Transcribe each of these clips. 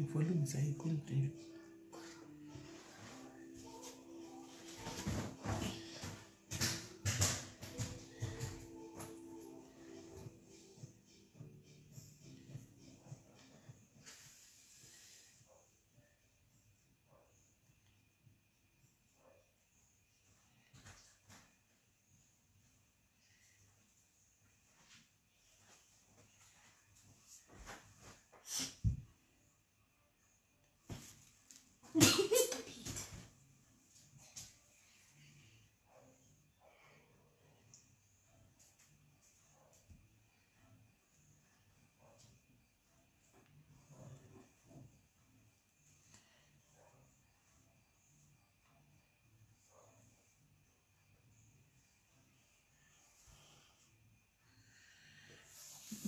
volumes I couldn't do.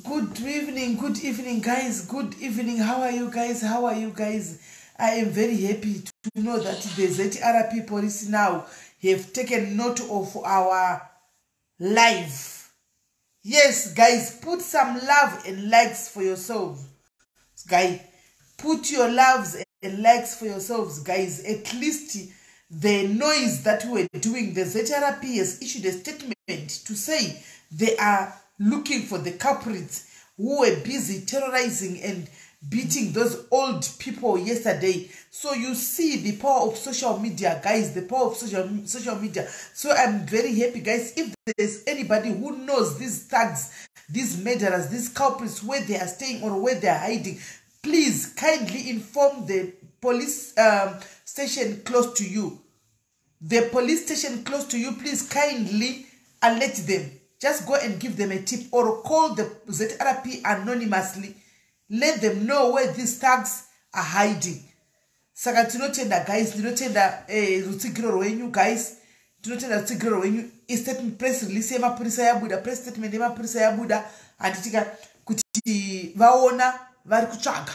Good evening, guys. Good evening. How are you guys? I am very happy to know that the ZRP police now have taken note of our live. Yes, guys, put some love and likes for yourselves. Guys, put your loves and likes for yourselves, guys. At least the noise that we were doing, the ZRP has issued a statement to say they are looking for the culprits who were busy terrorizing and beating those old people yesterday. So you see the power of social media, guys, the power of social media. So I'm very happy, guys. If there's anybody who knows these thugs, these murderers, these culprits, where they are staying or where they are hiding, please kindly inform the police station close to you. The police station close to you, please kindly alert them. Just go and give them a tip or call the ZRP anonymously. Let them know where these thugs are hiding. Saka tinotenda, guys, tinotenda rutsigiro rwenyu, guys. Tinotenda rutsigiro rwenyu. Statement press release yemapurisa yabuda, press statement yemapurisa yabuda. Anditika kuti vaona vari kutsvaga.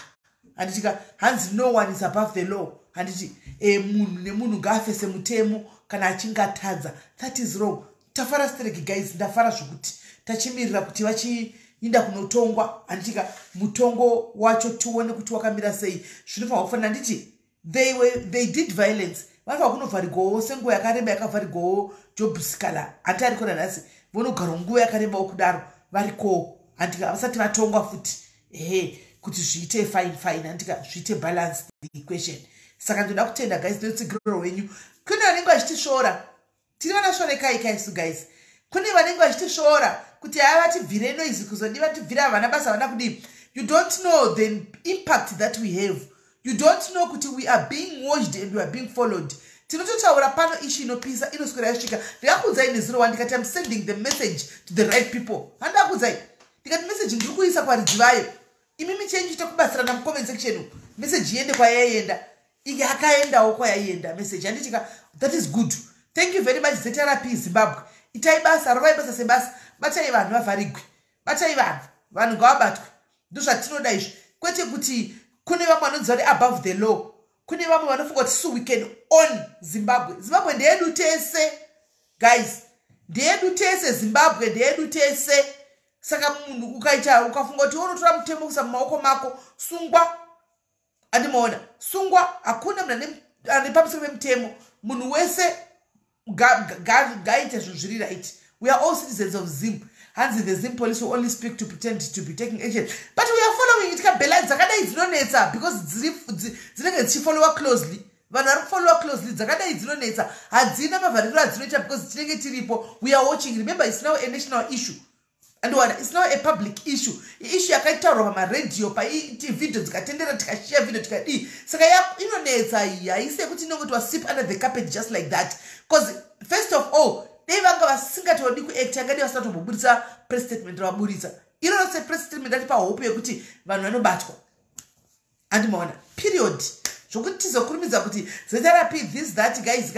Anditika hands no one is above the law. Anditi munhu nemunhu ngafese mutemo kana achinge atadza. That is wrong. Tafara stereki, guys, ndafara zvokuti tachimirira kuti vachiinda kunotongwa. Anditika mutongo wacho tuone kuti wakamira sei. Zvinofanira kufanira nditi they did violence. Vanhu vakunovharigwawo senguva yakareba yakavharigwawo Jobsikala. Anti arikona nhasi vonogara nguva yakareba okudaro variko. Andika vasati vatongwa futi. Kuti zviite fine. Andika zviite balance the equation. Saka ndoda kutenda, guys, ndotsigiro wenyu. Kune vanenge vachitishora. Tiri vanashoneka su, guys. Kune vanenge vachitishora kuti avatibvire noise kuzodiva tibvira vana basa vana kudi. You don't know the impact that we have. You don't know kuti we are being watched and we are being followed. Tinototaura pano ishi inopisa inoswera yasvika. Ndikakuudzai ne01 ndikati I'm sending the message to the right people. Handakuudzai. Ndikati message ndiri kuisa kwaridzi imimi change tokubatsirana mu comment section. Message yende kwayayenda. Yakaendawo kwayayenda message. Anditika that is good. Thank you very much, ZRP Zimbabwe. Itai basa, rovai basa sebasa. Batai vanhu vavharigwe. Batai vanhu ngavabatwe. Ndozvatinoda izvi. Kwete kuti kune vamwe vanonzi vari above the law. Kune vamwe vanofunga kuti so we can own Zimbabwe. Zimbabwe ndeyedu tese. Guys, ndeyedu tese. Zimbabwe ndeyedu tese. Saka munhu ukafunga kuti unotora mutemo kuisa mumaoko mako, sungwa. Andimaona. Sungwa hakuna munhu ane pamusoro pemutemo. Munhu wese gaite zvinhu zviri right. We are all citizens of Zim. Hanzi the Zim police will only speak to pretend to be taking action. But we are following it kabela dzakadai dzinonetsa because dzinenge dzichifollowa closely. Vanhu vari kufollowa closely dzakadai dzinonetsa. Hadzina mavhariro adzinoita because tinenge tiripo. We are watching. Remember, it's now a national issue. And it's now a public issue. Issue yakaitaurwa pamaredhiyo video dzikatendera tikashare video tikadi. Saka inonetsa iyi haisi yekuti inongoti wasweep under the carpet just like that. Because first of all, dei vanga vasingatodi kuact yakadi vasatombobudisa press statement vaburitsa. Inonse press statement ati pahope yekuti vanhu vanobatwa. Andimaona. Period. Zvokuti tizokurumidza kuti ZRP this that, guys,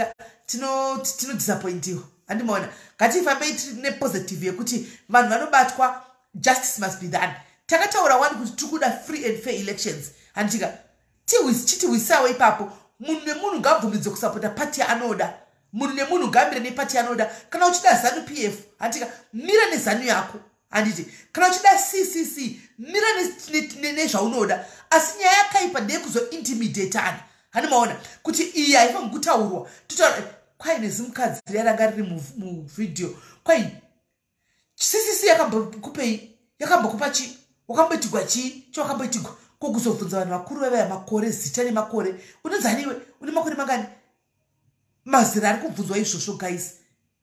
tino disappointiwa. Andimaona. Ngatifambei tine positive yekuti vanhu vanobatwa, justice must be done. Takataura wani kuti tikuda free and fair elections. Anditika chiti wisawo ipapo munhu nemunhu ngabvumidze kusapota party anoda. Munhu nemunhu ngambire nepati anoda. Kana uchida ZANU PF, anditika mira nezanu yako. Anditi kana uchida CCC, mira nezvaunoda. asi nyaya yakaipa ndeyekuzointimidate hanimaona kuti iyi haifanirwi kutaurwa totaura kwai nezimukadzi yaranga riri muvidhio kwai CCC yakambokupei yakambokupa chii wakamboitigwa chii chawakamboitigwa kokuzobvunza vanhu vakuru vavaya makore zita nemakore unonzaniwe une makore mangani mazera ari kubvunzwa izvozvo guys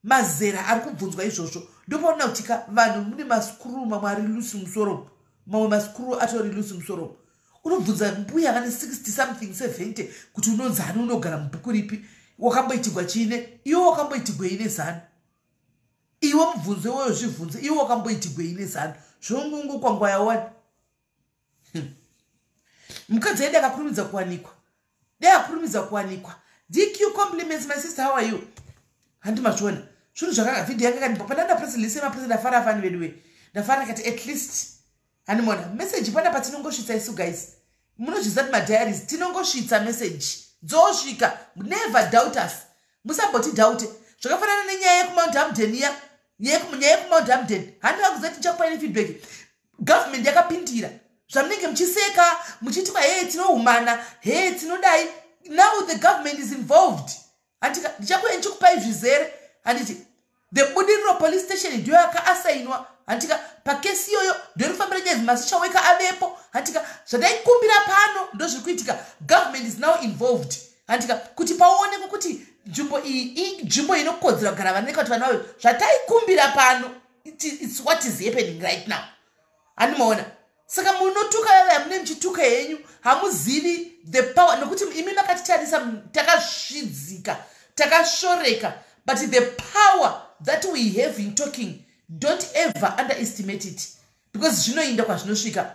mazera ari kubvunzwa izvozvo ndopaona kutika vanhu mune masikuru mamwe ari lusi musoro mamwe masikuru atori lusi musoro unobvunza mbuya vane 60 something 70 kuti unonzani unogara mubhuku ripi wakamboitigwa chiine iwe wakamboitigwei nezano iwe mubvunzo iwoyo zvibvunzo iwe wakamboitigwei nezano zvongungu kwanguva yawani mukadzi yedu akakurumidza kuwanikwa DQ compliments my sister, how are you? Handimazvona zvinhu zvakanga video yanga kanipa pandanda press lise ma press ndafara fani vedwe ndafara kati at least handimona message pana patinongosvitsa isu guys munozviziva kuti madiaries tinongosvitsa message dzosvika never doubt us musamboti doubt zvakafanana nenyaya yekumount Hamden iya nyaya yekumount Hamden handingakuziva kuti ndichakupaini feedback government yakapindira zvamunenge muchiseka muchiti hey tinohumana hey tinodai now the government is involved andika ndichakuenda chikupai zvizere anditi the Budiriro police station ndio yakaasainwa andika pakesi yoyo ndio rifambira nyaya masishaweka avepo andika zvadaikumbira pano ndo zvikuitika government is now involved andika kuti paonekwe kuti nzvimbo iyi nzvimbo inokodzera kugara vanenge kuti vanhu vayo zvataikumbira pano it's what is happening right now animaona saka munotuka vaya mune mchituka yenyu hamuzivi the power nokuti imi makatitarisa takasvidzika takashoreka but the power that we have in talking don't ever underestimate it because zvinoenda kwazvinosvika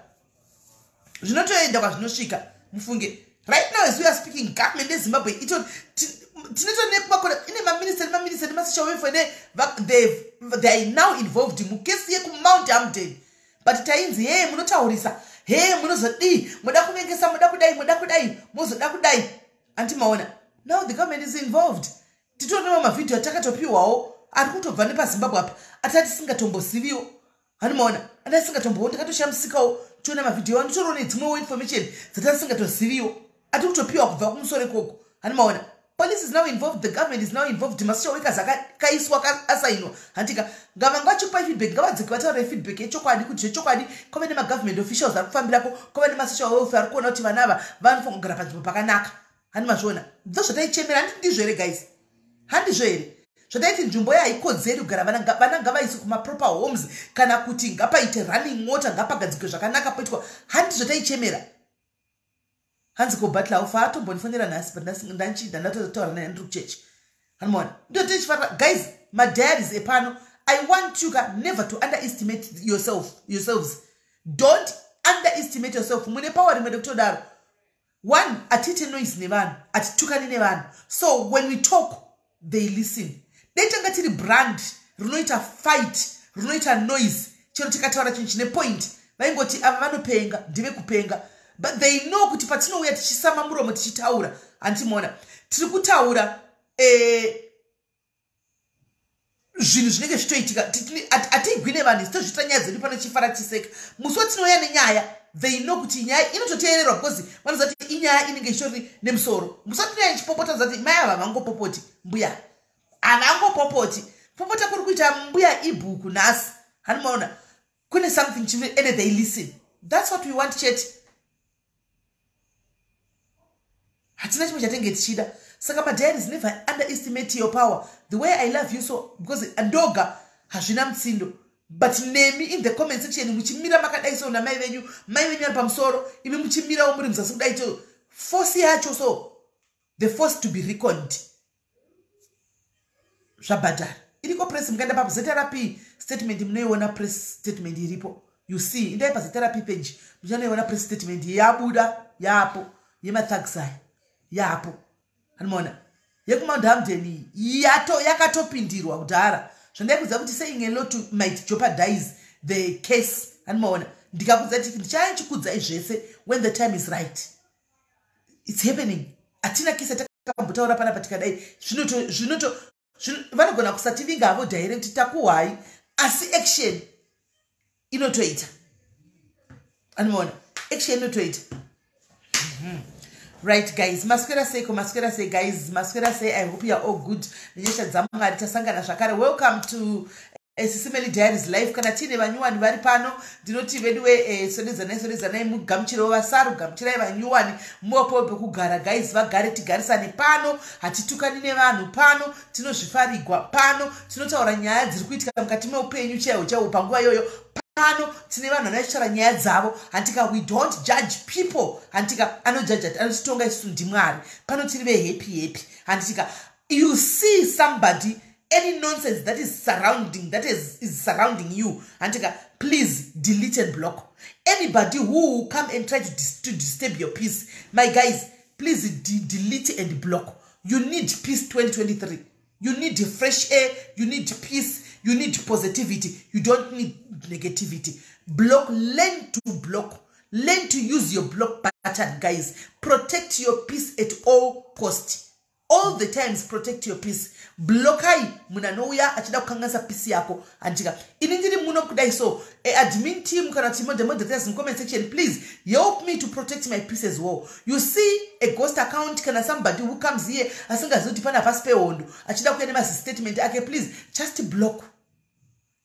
zvinotoenda kwazvinosvika mufunge right now as we are speaking government yeZimbabwe ito tinotonekumakona ine maminister nemasishawefone they are now involved mukesi yekumount Hamden but tainzi hey munotaurisa hey munozodii muda kuvengesa muda kudai muzoda kudai antimaona now the government is involved titoona mavidhio atakatopiwawo ari kutobva nepaZimbabwe apa atati singatomboziviwo hanimaona atati singatombowo ndakatoshamisikawo tiona mavidhio anditoroona dzimwewo information dzatati singatoziviwo ati kutopiwa kubva kumusoro ikoko hanimaona police is now involved the government is now involved masishaweka akaiswa asainwa handika ngavanga vachikupai feedback ngavadziki vataure feedback yechokwadi kuti zvechokwadi kwave nemagovernment officials ari kufambirako kwave nemasocial welfare ari kuona kuti vana ava vanofanira kugara panzvimbo pakanaka handimazviona ndo zvataichemera handiti ndizvo here guys handizvo here zvataiti nzvimbo yaikodzeri kugara vana ngavaiswe kumaproper homes kana kuti ngapaite running water ngapagadzikwe zvakanaka poitwa handiti zvotaichemera hanzi kobatla ufa atombonifonera nhasi but ndanchida ndatotaura naye ndiri kuchechi hanimona ndotichifara guys my diaries epano I want you never to underestimate yourselves don't underestimate yourself mune power rimwe rekutodaro one atite noise nevanhu atitukani nevanhu so when we talk they listen daitanga tiri brand rinoita fight rinoita noise chero tikataura chinhu chine point vaingoti ava vanopenga ndive kupenga but they know kuti patinouya tichisama muromo tichitaura antimona tiri kutaura zvinhu zvinenge zvitoitika hatigwi nevanhu sitozvita nyaya dzedu pano chifara chiseka musi watinouya nenyaya they know kuti nyaya inototeererwa because vanoziva kuti inyaya inenge ichitori nemusoro musi watinouya nechipopota zati mai ava havangopopoti mbuya havangopopoti popota kuri kuita mbuya ibhuku nhasi hanimaona kune something chimwe and they listen that's what we want chete hatina chimwe chatenge tichida saka madiaries never underestimate your power the way I love you so because ndoga hazvina mutsindo but nemi in the comment section muchimira makadai so namai venyu ari pamusoro imi muchimirawo muri muzasi kudai cho force yacho so the force to be reckoned zvabhadhara iriko press mukaenda pazeterapi statement munoiona press statement iripo you see indai pazeterapi page muchanoiona press statement yabuda yapo yemathagsai yapo hanimona yekumount Hamden yakatopindirwa kudhara zvandaikuziva kuti saying a lot might jeopardize the case hanimona ndikakuudza kuti ndichachikudzai zvese when the time is right it's happening hatina kisa takambotaura pana patikadai vanogona kusativinga havo direct takuhwai asi action inotoita hanimona action inotoita Right, guys, masquera say guys, masquera say I hope you are all good. Welcome to SIS MELLY Diaries Live. Kana tine vanyuwani vari pano ndinoti veduwe sonezanai mugamuchiro vasaru gamuchirai vanyuwani muwapo pekugara guys, vagare tigarisane pano, hatitukani nevanhu pano, tinozvifarigwa pano, tinotaura nyaya dziri kuitika mukati meupenyu chaiwo panguva iyoyo pano, tine vanhu vanotaura nyaya dzavo. Handika we don't judge people, handika anojudge anotitonga isu ndimwari pano, tiri happy. Handika you see somebody, any nonsense that is surrounding you, Antika, please delete and block. Anybody who will come and try to disturb your peace, my guys, please delete and block. You need peace 2023. You need fresh air. You need peace. You need positivity. You don't need negativity. Block. Learn to block. Learn to use your block pattern, guys. Protect your peace at all costs. All the times protect your peace. Blockai munanouya achida kukanganisa peace yako. Antika inindiri muno kudai, so admin team kana team moderators in comment section, please help me to protect my peace as well. You see a ghost account kana somebody who comes here asinga zoti pana pasi pehondo achida kuenda masi statement ake, please just block.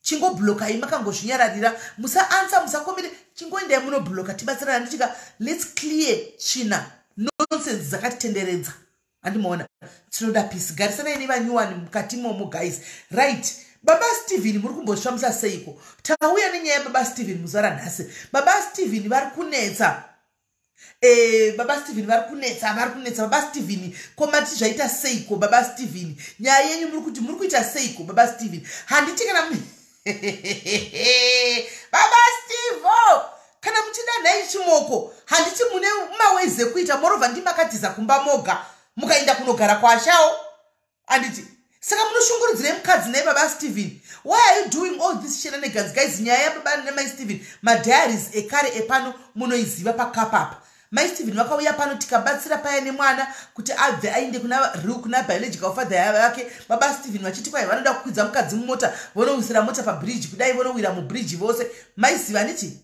Chingo blockai makangozvinyararira, musa answer, musa komere, chingo enda muno blocka tibatsirana ndichika let's clear china nonsense zakatitenderedza. Andimona tinoda peace, garisana ine vanyuwani mukati momo guys. Right, yaBaStephen muri kumbosvamisa seiko? Tauya nenyaya yaBaStephen muzara nhasi. yaBaStephen vari kunetsa. yaBaStephen vari kunetsa. yaBaStephen komati zvaita seiko yaBaStephen? Nyaya yenyu muri kuti muri kuita seiko yaBaStephen? Handiti kana yaBaStephen kana muchida nhai chimoko, handiti mune mawezi ekuita morova ndimakatiza kumba moga mukaenda kunogara kwashawo. Anditi saka munoshunguridzire mukadzi nayaBaStephen. Why are you doing all this shenanigans guys? Nyaya yaBaStephen madiaries ekare epano munoiziva pakapapa. yaBaStephen vakauya pano tikabatsira paya nemwana kuti abve aende kuna biological father yake. yaBaStephen vachiti kwai vanoda kukwidza mukadzi mumota, vonowisira mota pabridge, kudai vonowira mubridge vose. Maiziva nditi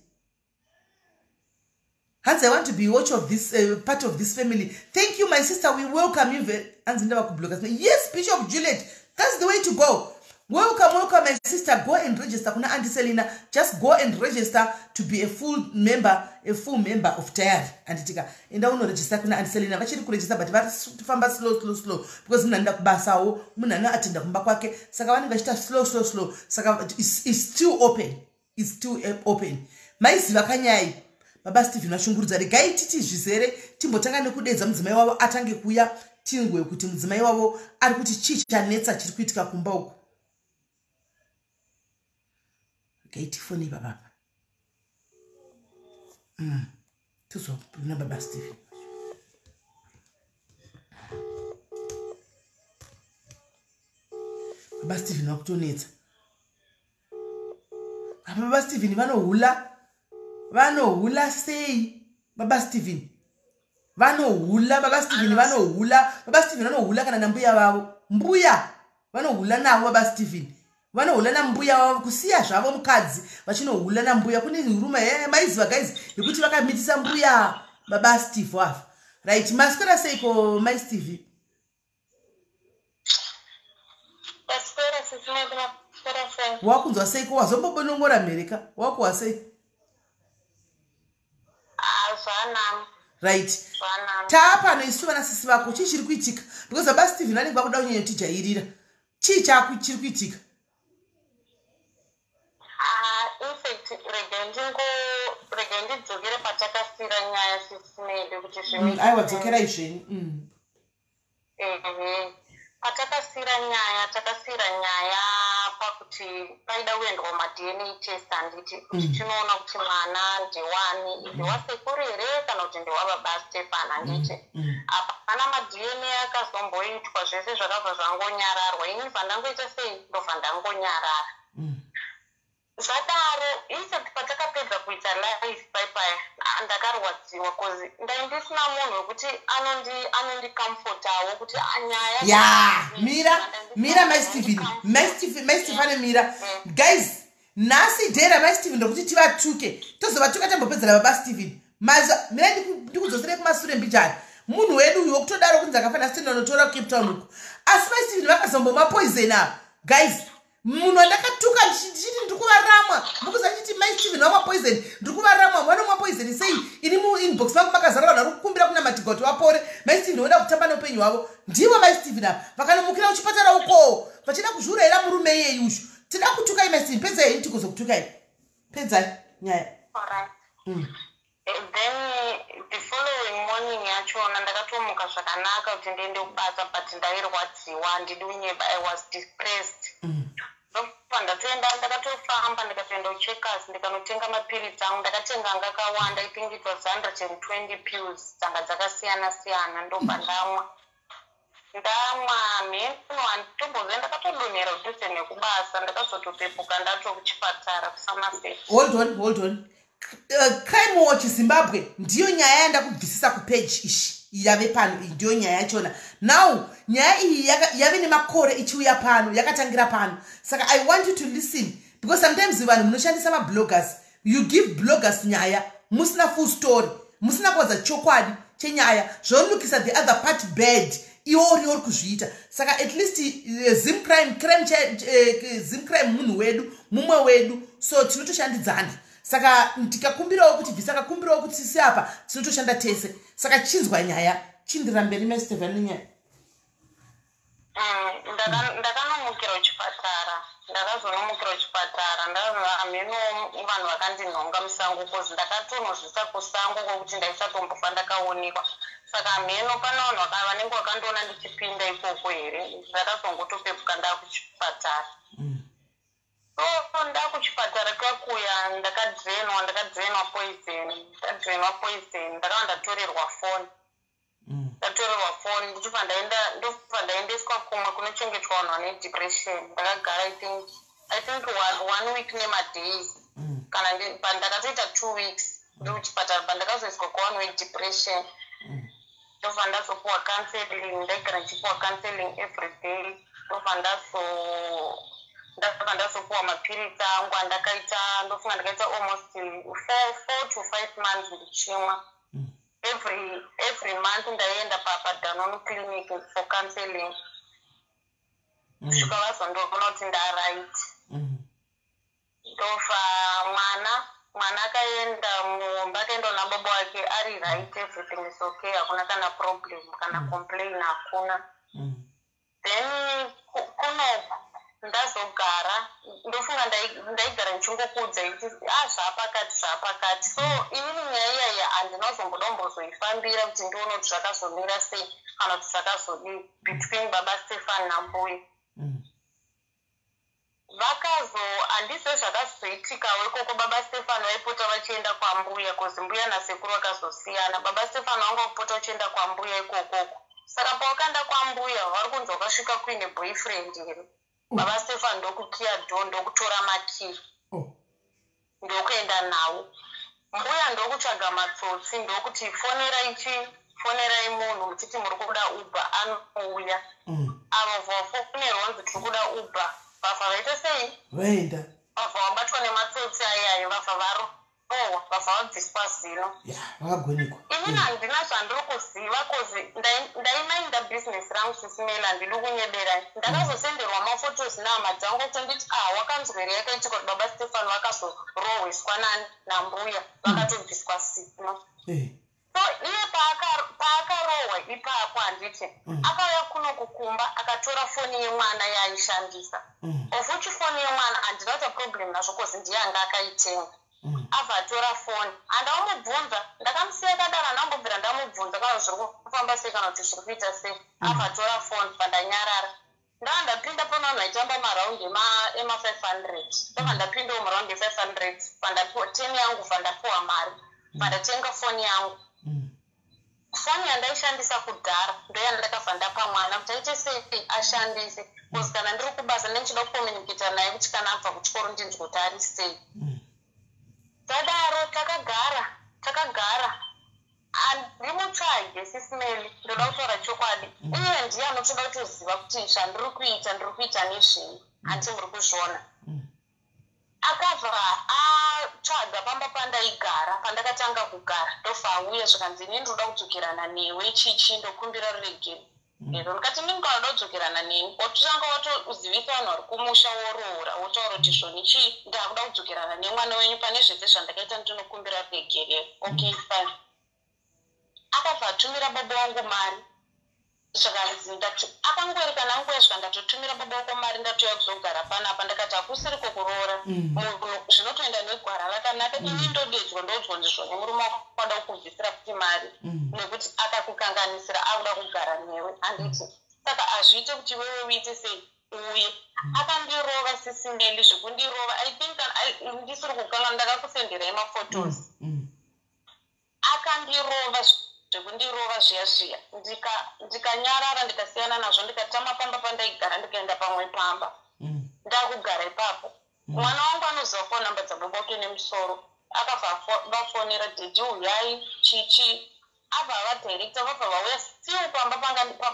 Hans, I want to be watch of this part of this family. Thank you, my sister. We welcome you. Yes, Bishop Juliet. That's the way to go. Welcome, my sister. Go and register. Kuna Auntie Selina. Just go and register to be a full member of Tayari. Antitika. Inda uno register kuna Auntie Selina. Vachiri ku register, but famba slow. Because munanda kubasao, munana atenda kumba kwake. Saka wani vachita slow. Saka it's still open. It's still open. Maisi vakanyai. yaBaStephen vashungurudza regai titi zvizere timbotanga nekudedza mudzimai wavo atange kuya, tingwe kuti mudzimai wavo ari kuti chii chanetsa chiri kuitika kumba uku. Regai tifoni baba. Tuzobvuna yaBaStephen. yaBaStephen vakutonetsa. yaBaStephen vanohula sei yaBaStephen? yaBaStephen vanohula kana nambuya vavo. Mbuya vanohula navo yaBaStephen. Vanohula nambuya vavo kusiya zvavo mukadzi vachinohula nambuya. Kune huruma maiziva guys yekuti vakamitisa mbuya yaBaStephen wafa. Right, maswera seiko yaBaStephen? Wakunzwa seiko? Wazombobonongora mhereka? Wakuwa sei? Right. Tapa noisu vana sisi vako chii chiri kuitika? Because yaBaStephen vanenge vakuda kunyanya kutijairira. Chii chako chiri kuitika? In fact, rege ndidzokere patakasira nyaya SIS MELLY kuti zvimwe. Aiwa, dzokera izveni. Patakasira nyaya pakuti paida kuendwa maDNA test handiti kuti tinoona kuti mwana ndewani, ife wasekurere kana kuti ndewaBaStephen handiti. Apana maDNA akazomboitwa, zvese zvakabva zvangonyararwa. Ini vandangoita sei ndobva ndangonyarara. Zvadaro isati patakapedza kuita live paipai ndakarwadziwa cause ndaindisina munhu wekuti anondicomfortawo kuti anyaya mira yaBaStephen mira guys. Nhasi dhera yaBaStephen ndokuti tivatuke tozovatuka tambopedzera yaBaStephen. Mira kudzosere kumasure mbijani munhu wedu uyo kutodaro kunzi akafanira sitenda notora Cape Town uko asi maStephen vakazombo poison apa guys munhu andakatuka ndichiti ndiri kuvarama mukuza chiti maStephen wamapoison ndiri kuvarama vanomwa poison sei ini muinbox vangu makazara vanhu vari kukumbira kuna matigoti vapore maStephen voda kutamba neupenyu hwavo ndivo maStephen apa vakanomukira kuchipatara uko vachida kuzviurayira murume iyeyuzvo tida kutukai maStephen pedzai ini tikuzokutukai pedzai Nyaya. Then the following morning yachona ndakatomuka zvakanaka kuti ndiende kubasa but ndairwadziwa ndidi unyeba I was depressed. Ndofa ndatoenda ndakatofamba ndikatoenda kucheckers ndikanotenga mapirisi angu ndakatenga anga akawanda I think it was 120 pills dzanga dzakasiyana siyana ndobva ndamwa mheno handitomboziva ndakatodonhera kudhuze nekubasa ndakazotopepuka ndato kuchipatara kuSomerset. Hold on. Crime Watch Zimbabwe ndiyo nyaya yandakubvisisa kupage ishi yave pano ndiyo nyaya yachona now nyaya iyi yave nemakore ichiuya pano yakatangira pano saka I want you to listen because sometimes vanhu munoshandisa mabloggers you give bloggers nyaya musina full story musina kuwadza chokwadi chenyaya zvonukisa the other part bad iwo uri kuzviita saka at least zimcrime munhu wedu mumwe wedu so tinotoshandidzana saka ndikakumbirawo kuti bvisakakumbirawo kuti sisi apa tinotoshanda tese saka chinzwa nyaya chindira mberi maStephen nenyaya ndakanomukira kuchipatara ndakazonomukira kuchipatara ndamheno vanhu vakandinhonga musango kozi ndakatonozvisa kusango kwokuti ndaisatombofamba ndakaonekwa saka mheno pana vanhu vanenge vakandoona ndichipinda ikoko here ndakazongotopepuka ndakuchipatara so ndakuchipatara kakuya ndakadrenwa poison ndakava ndatorerwa foni ndichibva ndaendeswa kumwe kunochengetwa vanhu vane depression ndakagara I think 1 week nemadays kana ndakatoita 2 weeks ndiri kuchipatara pandakazoiswa ku1 week depression ndobva ndazopuwa counseling ndaigara ndichipuwa counseling every day ndobva ndazopuwa mapirisi angu andakaita ndofunga ndakaita almost 4 to 5 months ndichimwa every month ndaienda paDanon clinic for counseling kusvika vazondoona kuti ndaright ndofa mwana akaenda muomba akaenda na baba wake ari right everything is okay hakuna kana problem kana complain hakuna then kuno ndazogara ndofunga ndaigara ndichingokudza ichi zvapakati so inini nyaya iyi handinazombodombozoifambira kuti ndione kuti zvakazomira sei kana kuti zvakazodii between babaStephen nambuya handizvo zvakazoitikawo ikoko babaStephen vaipota vachienda kwambuya kozi mbuya nasekuru vakazosiyana babaStephen vanga kupota vachienda kwambuya ikokoko saka pawakaenda kwambuya vari kunzi wakasvika kuine boyfriend here babaStephen ndokukiya dho ndokutora makii ndokuenda nawo mbuya ndokutsvaga matsotsi ndokuti fonerai munhu muchiti muri kuda uber anouya avo vafonerwa nzi tiri kuda uber vabva vaita sei vaenda vabva vabatwa nematsotsi ayayo vabva varohwa vabva vabviswa zino vakagonekwa inini handina zvandiri kuziva kozi ndaimainda bhizinesi rangu SIS MELLY handidi kunyeberai ndakazosenderwa mafotos nehama dzangu kuti nditi wakanzweri yakaitika kuti babaStephen vakazorohweswa nambuya vakatobviswa zino so iye paakarohwa ipapo handiti akauya kuno kukumba akatora foni yemwana yaaishandisa ofuchi foni yemwana handina kuita problem nazvo kozi ndiye anga akaitenga abva atora foni handamubvunza ndakamusiya kadaro handambobvira ndamubvunza kana zviri kufamba sei kana kuti zviri kuita sei abva atora foni pandanyarara ndandapinda pano vanhu vaitamba maraundi ema500 ndobva ndapindawo maraundi e500 pandapiwa 10 yangu bva ndapiwa mari pandatenga foni yangu foni yandaishandisa kudhara ndoyandakabva ndapa mwana kuti aite sei ashandise kozi kana ndiri kubasa ndinchida kukomuniketa naye kuti kana abva kuchikoro ndinzwa kuti ari sei tadaro takagara handimutsvage SIS MELLY ndoda kutaura chokwadi uye ndiye anotoda kutoziva kuti zvandiri kuita nezvei handiti muri kuzviona akabva atsvaga pamba pandaigara pandakatanga kugara ndofa auya zvikanzi ini ndoda kudzokerana newe chichi ndokumbira ruregere ero ndikati ndingada kudzokerana neni watotanga watozivisa vanhu vari kumusha woroora wotaura kuti zvoni chii ndakuda kudzokerana nemwana wenyu pane zvese zvandakaita ndinokumbira ruregere okay fine akabva atumira baba wangu mari zvakanzi ndati akangori kana angwezva ndatotumira baba wako mari ndatoya kuzogara panapa ndakati hakusiri kokuroora munhu zvinotoenda negwara rakanaka ini ndodedzwa ndodzwa ndizvone murume wako kwada kukubvisira kuti mari nekuti akakukanganisira akuda kugara newe handiti saka hazviite kuti wewe uite sei uye akandirova sisimeli zvekundirova I think ndisiri kuganga ndakakusenderai maphotos akandirova zvekundirova zviya zviya ndikanyarara ndikasiyana nazvo ndikatama pamba pandaigara ndikaenda pamwe pamba ndakugara ipapo mwana wangu anoziva foni namba dzababa wake nemusoro akabva vafonera dedi uyai chichi abva vadirekta vabva vauya still pamba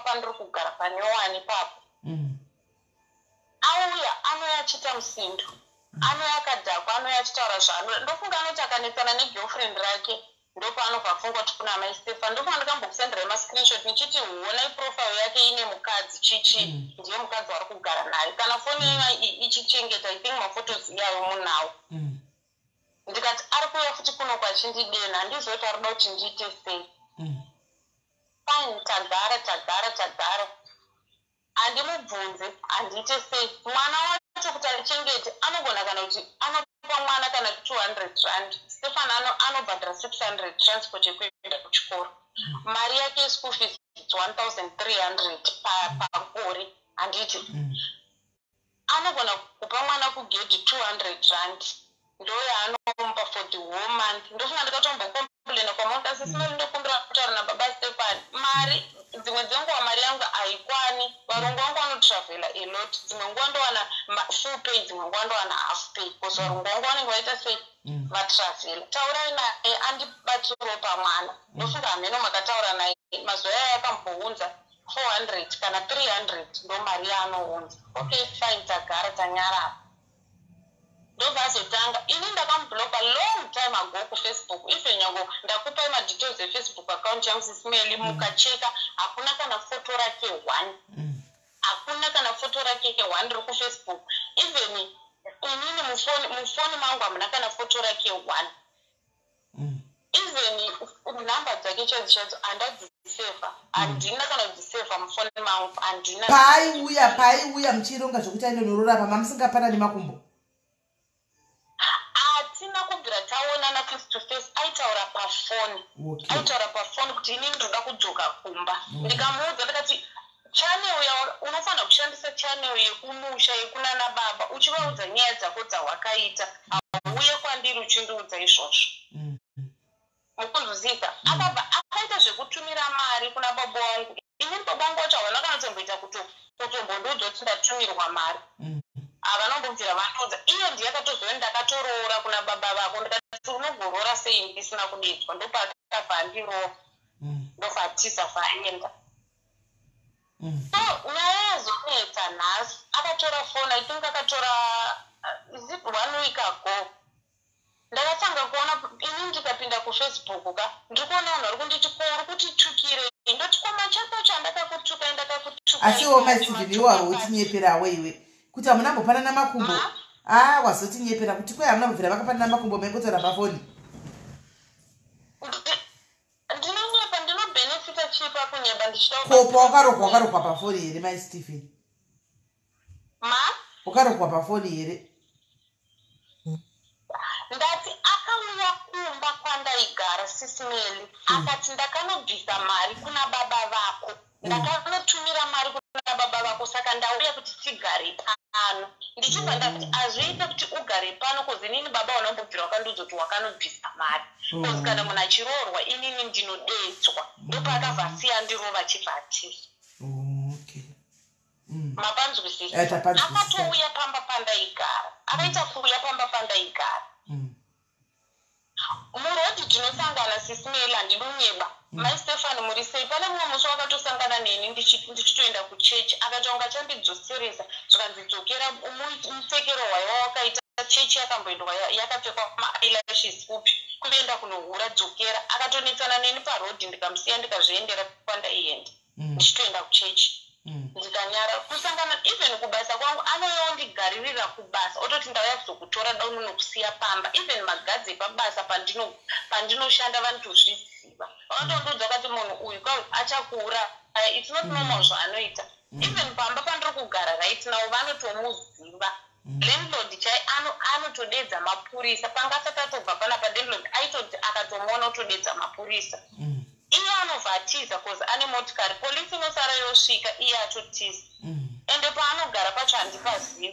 pandiri kugara panewani papo auya anoya achita musindo anoya akadhakwa anoya achitaura zvaano ndofunga anoti akanetsana negirlfriend rake ndopaanobva funga kuti kuna mai Stephen ndofunga ndikambokusenderai mascreenshot nichiti huonai profile yake ine mukadzi chichi ndiye mukadzi wari kugara naye kana foni ichichengeta I think maphotos iyayo munawo ndikati ari kuuya futi kuno kwachindidena handizoti ari kuda kuti ndiite sei fine tagara handimubvunze handiite sei mwana wacho kuti alichengete anogona kana kuti anopa mwana kana 200 rand Stephen anobhadhara 600 transport yekuenda kuchikoro mari yake school fees 1300 pagore handiti anogona kupa mwana kugedhi 200 rand ndoyaanomupa for the whole month ndofunga ndikatombokomplena kwamauta sisimeli ndokumbira kutaura nababa Stephen mari dzimwe dzenguva mari yangu haikwani varungu vangu vanotravhela a lot dzimwe nguva ndowana full pay dzimwe nguva ndowana half pay bcause varungu vangu vanenge vaita sei vatravhela taurai naye andibatsiro pamwana ndofunga hameno makataura naye mazuva aya akambounza 400 kana 300 ndo mari yaanounza okay fine tagara tanyarara ndobva azotanga ini ndakamubloka long time ago kufacebook ife nyango ndakupai madetails efacebook account yangu sisimeli mukacheka hakuna kana foto rake 1 hakuna kana foto rake 1 riri kufacebook even inini mufoni mangu hamuna kana foto rake 1 even namba dzake chadzo handadzisefa handina kana kudzisefa mufoni mangu handina paiuya muchironga zvokuti ainonoroora pama musingapanani makumbo hatina kubvira taonana face to face aitaura pafoni kuti ini ndoda kudzoka kumba ndikamuudza ndikati channel unofanira kushandisa channel yekumusha yekunana baba uchivaudza nyaya dzako dzawakaita auye kwandiri uchindiudza izvozvo mukunzwisisa akabva akaita zvekutumira mari kuna baba wangu ini baba wangu wacho havana kanotomboita kutombondiudza kuti ndatumirwa mari havanombobvira vanodza iye ndiye akatozova ndakatoroora kuna baba vako ndikati unogorora sei ndisina kudedzwa ndopakabva andirova ndofa atisa faenda so nyaya yazonetsa nhasi akatora foni I think akatora is it 1 week ago ndakatanga kuona ini ndikapinda kufacebook ka ndikuona vanhu vari kunditi ko uri kutitukire ndoti koma chako chandakakutuka asiwo maStephen iwo haroutinyeperawo iwe kuti hamunambopanana makumbo wazotinyepera kuti kwai hamunambobvira vakapanana makumbo maingotaura pafoni ndinonyepa ndinobenefita chipa kunyepa ndichitakopa wakarokwa pafoni here maStephen wakarokwa pafoni here ndati akauya kumba kwandaigara sisimeli akati ndakanobvisa mari kuna baba vako ndakanotumira mari kuna baba vako saka ndauya kuti tigare pano ndichibva ndati hazviite kuti ugare pano kozi inini baba wanambobvira wakandiudza kuti wakanobvisa mari kozi kana munhu achiroorwa inini ndinodedzwa ndopakabva asiya ndirova achibva atisa mapanzwisisa akatouya pamba pandaigara akaita kuuya pamba pandaigara murodhi tinosangana sisimeli handinonyeba maStephen muri sei pane mumwe musi wakatosangana neni ndichitoenda kuchechi akati ungachandidzoseresa zvikanzidzokera mutekero hwaiwa wakaita chechi yakamboendwa yakapfekwa ma-eyelashes upi kuenda kunohura dzokera akatonetsana neni parodhi ndikamusiya ndikazviendera kwandaienda ndichitoenda kuchechi ndikanyara kusangana even kubasa kwangu anoyondigaririra kubasa ototi ndauya kuzokutora dauno nokusiya pamba even magadzi epabasa pandinoshanda vanotozviziva vanotondiudza kuti munhu uyu achakuura it's not normal zvaanoita even pamba pandiri kugara right now vanotomuziva landlord chai anotodedza mapurisa pangasati atobva panapa landlord aitoti akatomona otodedza mapurisa iye anobva atiza cause ane motikari polisi inosara yosvika iye atotiza ende paanogara pacho handipazivi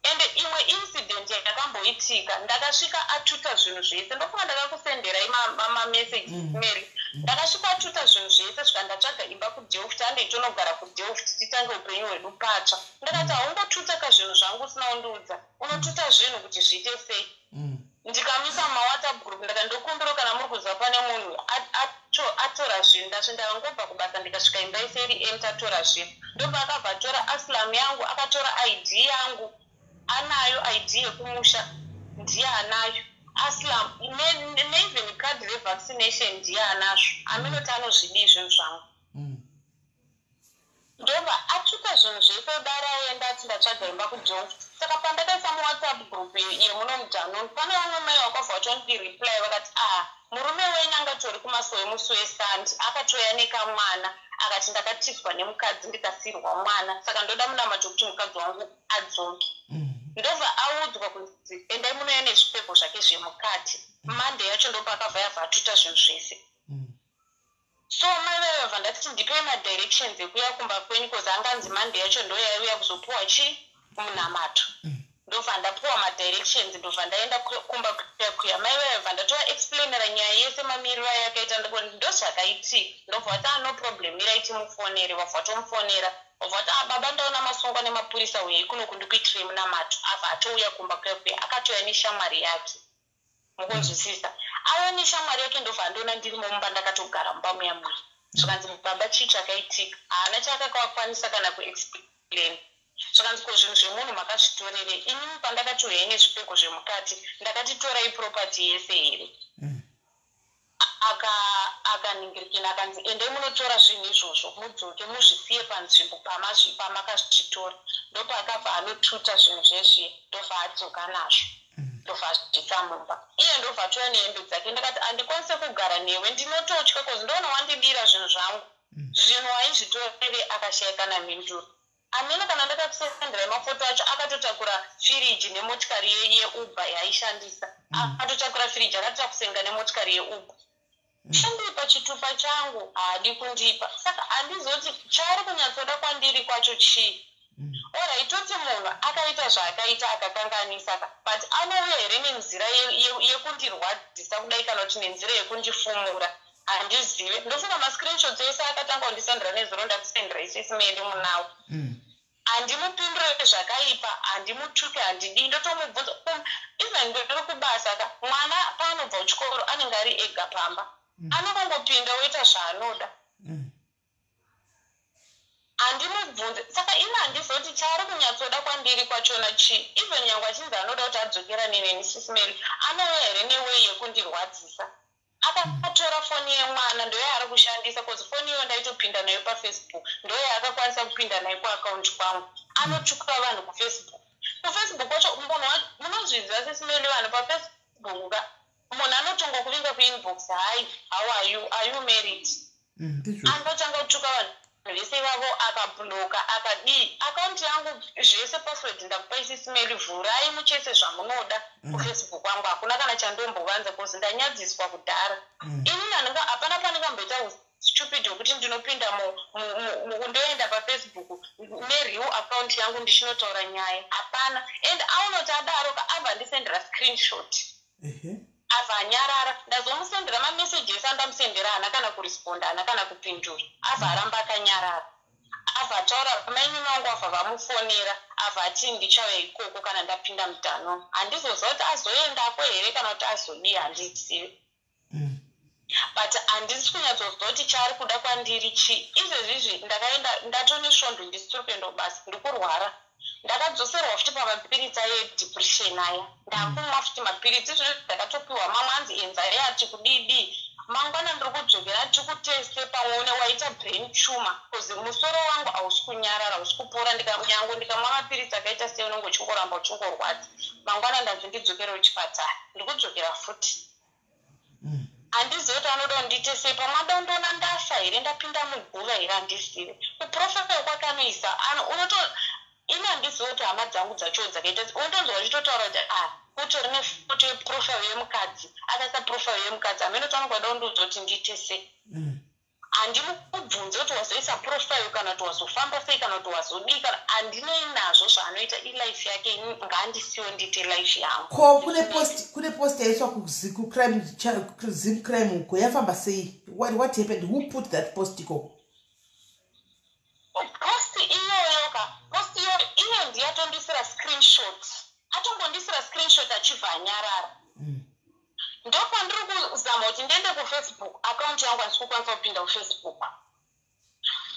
ende imwe incident yakamboitika ndakasvika atuta zvinhu zvese ndofunga ndakakusendera mameseji Mary ndakasvika atuta zvinhu zvese svika ndatsvaga imba kudelft andeitonogara kudelft titange upenyu hwedu patsva ndakati haungotuta kazvinhu zvangu usina undiudza unotuta zvinhu kuti zviite sei ndikamisa mumawhatsapp group ndakandokumbira kana muri kuziva pane munhu atora zvinhu ndasvika ndangobva kubasa ndikasvika imba iseri mt atora zvinhu ndobva akabva atora aslam yangu akatora id yangu anayo id yekumusha ndiye anayo aslam neeven card revaccination ndiye anazvo aminoti anozvidii zvinhu zvangu ndobva atuka zvinhu zvese dara aenda ati ndatsvaga imba kujofu saka pandakaisa muwhatsapp group yemuno mudhanoni pane vamwe mai vakabva vatondireply vakati murume wenyu angatori kumasowe musi wesandi akatoya nekamwana akati ndakatiswa nemukadzi ndikasirwa mwana saka ndoda munamacho kuti mukadzi wangu adzoke ndobva audzwa kunzi endai munoya nezvipfeko zvake zvemukati mande yacho ndopakabva yabva atuta zvinhu zvese so mai vaiva ndati ndipei madirections ekuya kumba kwenyu cause anganzi mande yacho ndoyaiuya kuzopuwa chii munamato ndobva ndapuwa madirections ndobva ndaenda kumba kuya mai vaiva ndatoa explainera nyaya yese mamiriro ayakaita ndozvakaitika ndobva vati no problem irai timufonere vabva vatomufonera vabva vati baba ndaona masungwa nemapurisa uyei kuno kundikuitire munamato abva atouya kumba kuya akatoya neshamwari yake mukunzwisisa auya neshamwari yake ndobva andoona ndirimo mumba ndakatogara mumba muya muri zvikanzi baba chii chakaitika haana chakakakwanisa kana kuexplain zvikanzi ko zvinhu zvemunhu makazvitorere inini pandakatoyai nezvipfeko zvemukati ndakatitorai property yese here akaningirikina akanzi endai munotora zvinhu izvozvo mudzoke muzvisiye panzvimbo pamakazvitora ndopa akabva anotuta zvinhu zvezviye ndobva adzoka nazvo ndobva azvisa mumba iye ndobva atoya nehembe dzake ndakati handikwanise kugara newe ndinototya kozi ndoona wandidira zvinhu zvangu zvinhu waizvitorere akashayika namhinduro amene kana ndakakusendera mafoto acho akatotakura firiji nemotikari yeuber yaaishandisa akatotakura firiji akatotakusenga nemotikari yeuber chandipa chitupa changu haadi kundipa saka handizoti chaari kunyatsoda kwandiri kwacho chii ora itoti munhu akaita zvaakaita akakanganisa but anouya here nenzira yekundirwadzisa kudai kana kuti nenzira yekundifumura handizive ndofunga mascreenshots ese akatanga kundisendera nezuro ndakusendera SIS MELLY munawo handimupindure zvakaipa handimutuke handidii ndotomubvunza even ndiri kubasa mwana paanobva kuchikoro anenge ari ega pamba anongongopinda oita zvaanoda handimubvunze saka ine handizoti chaari kunyatsoda kwandiri kwachona chii even nyange achinzi anoda kuti adzokera neni SIS MELLY anouya here newei yekundirwadzisa akatora foni yemwana ndoyaari kushandisa cause foni iyo ndaitopinda nayo pafacebook ndoyaakakwanisa kupinda nayo kuakaunti kwangu anotuka vanhu kufacebook kwacho munozviziva SIS MELLY vanhu pafacebook munhu anotonga kuvinga kuinbox hai how are you married anotanga kutuka vanhu vese ivavo akabloka akadii akaunti yangu zvese password ndakupa SIS MELLY vhurai muchese zvamunoda kufacebook kwangu hakuna kana chandombovanza kozi ndanyadziswa kudhara inini hapana panengamboita stupid yokuti ndinopinda ndoenda pafacebook nereal account yangu ndichinotaura nyaya hapana and aunoti adaroka abva ndisendera screenshot abva anyarara ndazomusendera mameseji ese andamusendera hana kana kuresponda hana kana kupindura abva aramba akanyarara abva ataura mainini vangu abva vamufonera abva ati ndichauya ikoko kana ndapinda mudhano handizoziva kuti azoendako here kana kuti azodii handizivi but handisi kunyatsoziva kuti chaari kuda kwandiri chii izvezvizvi ndakaenda ndatonesvondo ndisitiri kuenda basa ndiri kurwara ndakadzoserwa futi pamapiritsi ayedepression aya ndakumwa futi mapiritsi ndakatopiwa mamwe anzi enzayati kudidi mangwana ndiri kudzokera tikuteste pamwe waita brain tumor kuzi musoro wangu hausi kunyarara hausi kupora nyangu ndikamwa mapiritsi akaita sei unenge uchingoramba uchingorwadza mangwana ndanzi ndidzokerewo chipatara ndiri kudzokera futi handizivi kuti anoda kundiite sei pamada ndoona ndafa here ndapinda muguva here handizivi kuprofesa kwake anoisa ini handizivi kuti hama dzangu dzacho dzakaita unotonzwa vachitotaura kuti kutori nefoto yeprofile yemukadzi akaisa profile yemukadzi amene tanokwada kundiudza kuti ndiite sei handini kubvunza kuti wazoisa profile kana kuti wazofamba sei kana kuti wazodii kana handinei nazvo zvaanoita ilife yake ngaandisiwo ndiite life yangu ko kune post yaiswa kuzimcrime uko yafamba sei what happened who put that post iko post iyo ndiyatondisira screenshot atongondisira screenshot achibva anyarara ndopandiri kuzama kuti ndiende kufacebook akaunti yangu handisi kukwanisa kupinda kufacebook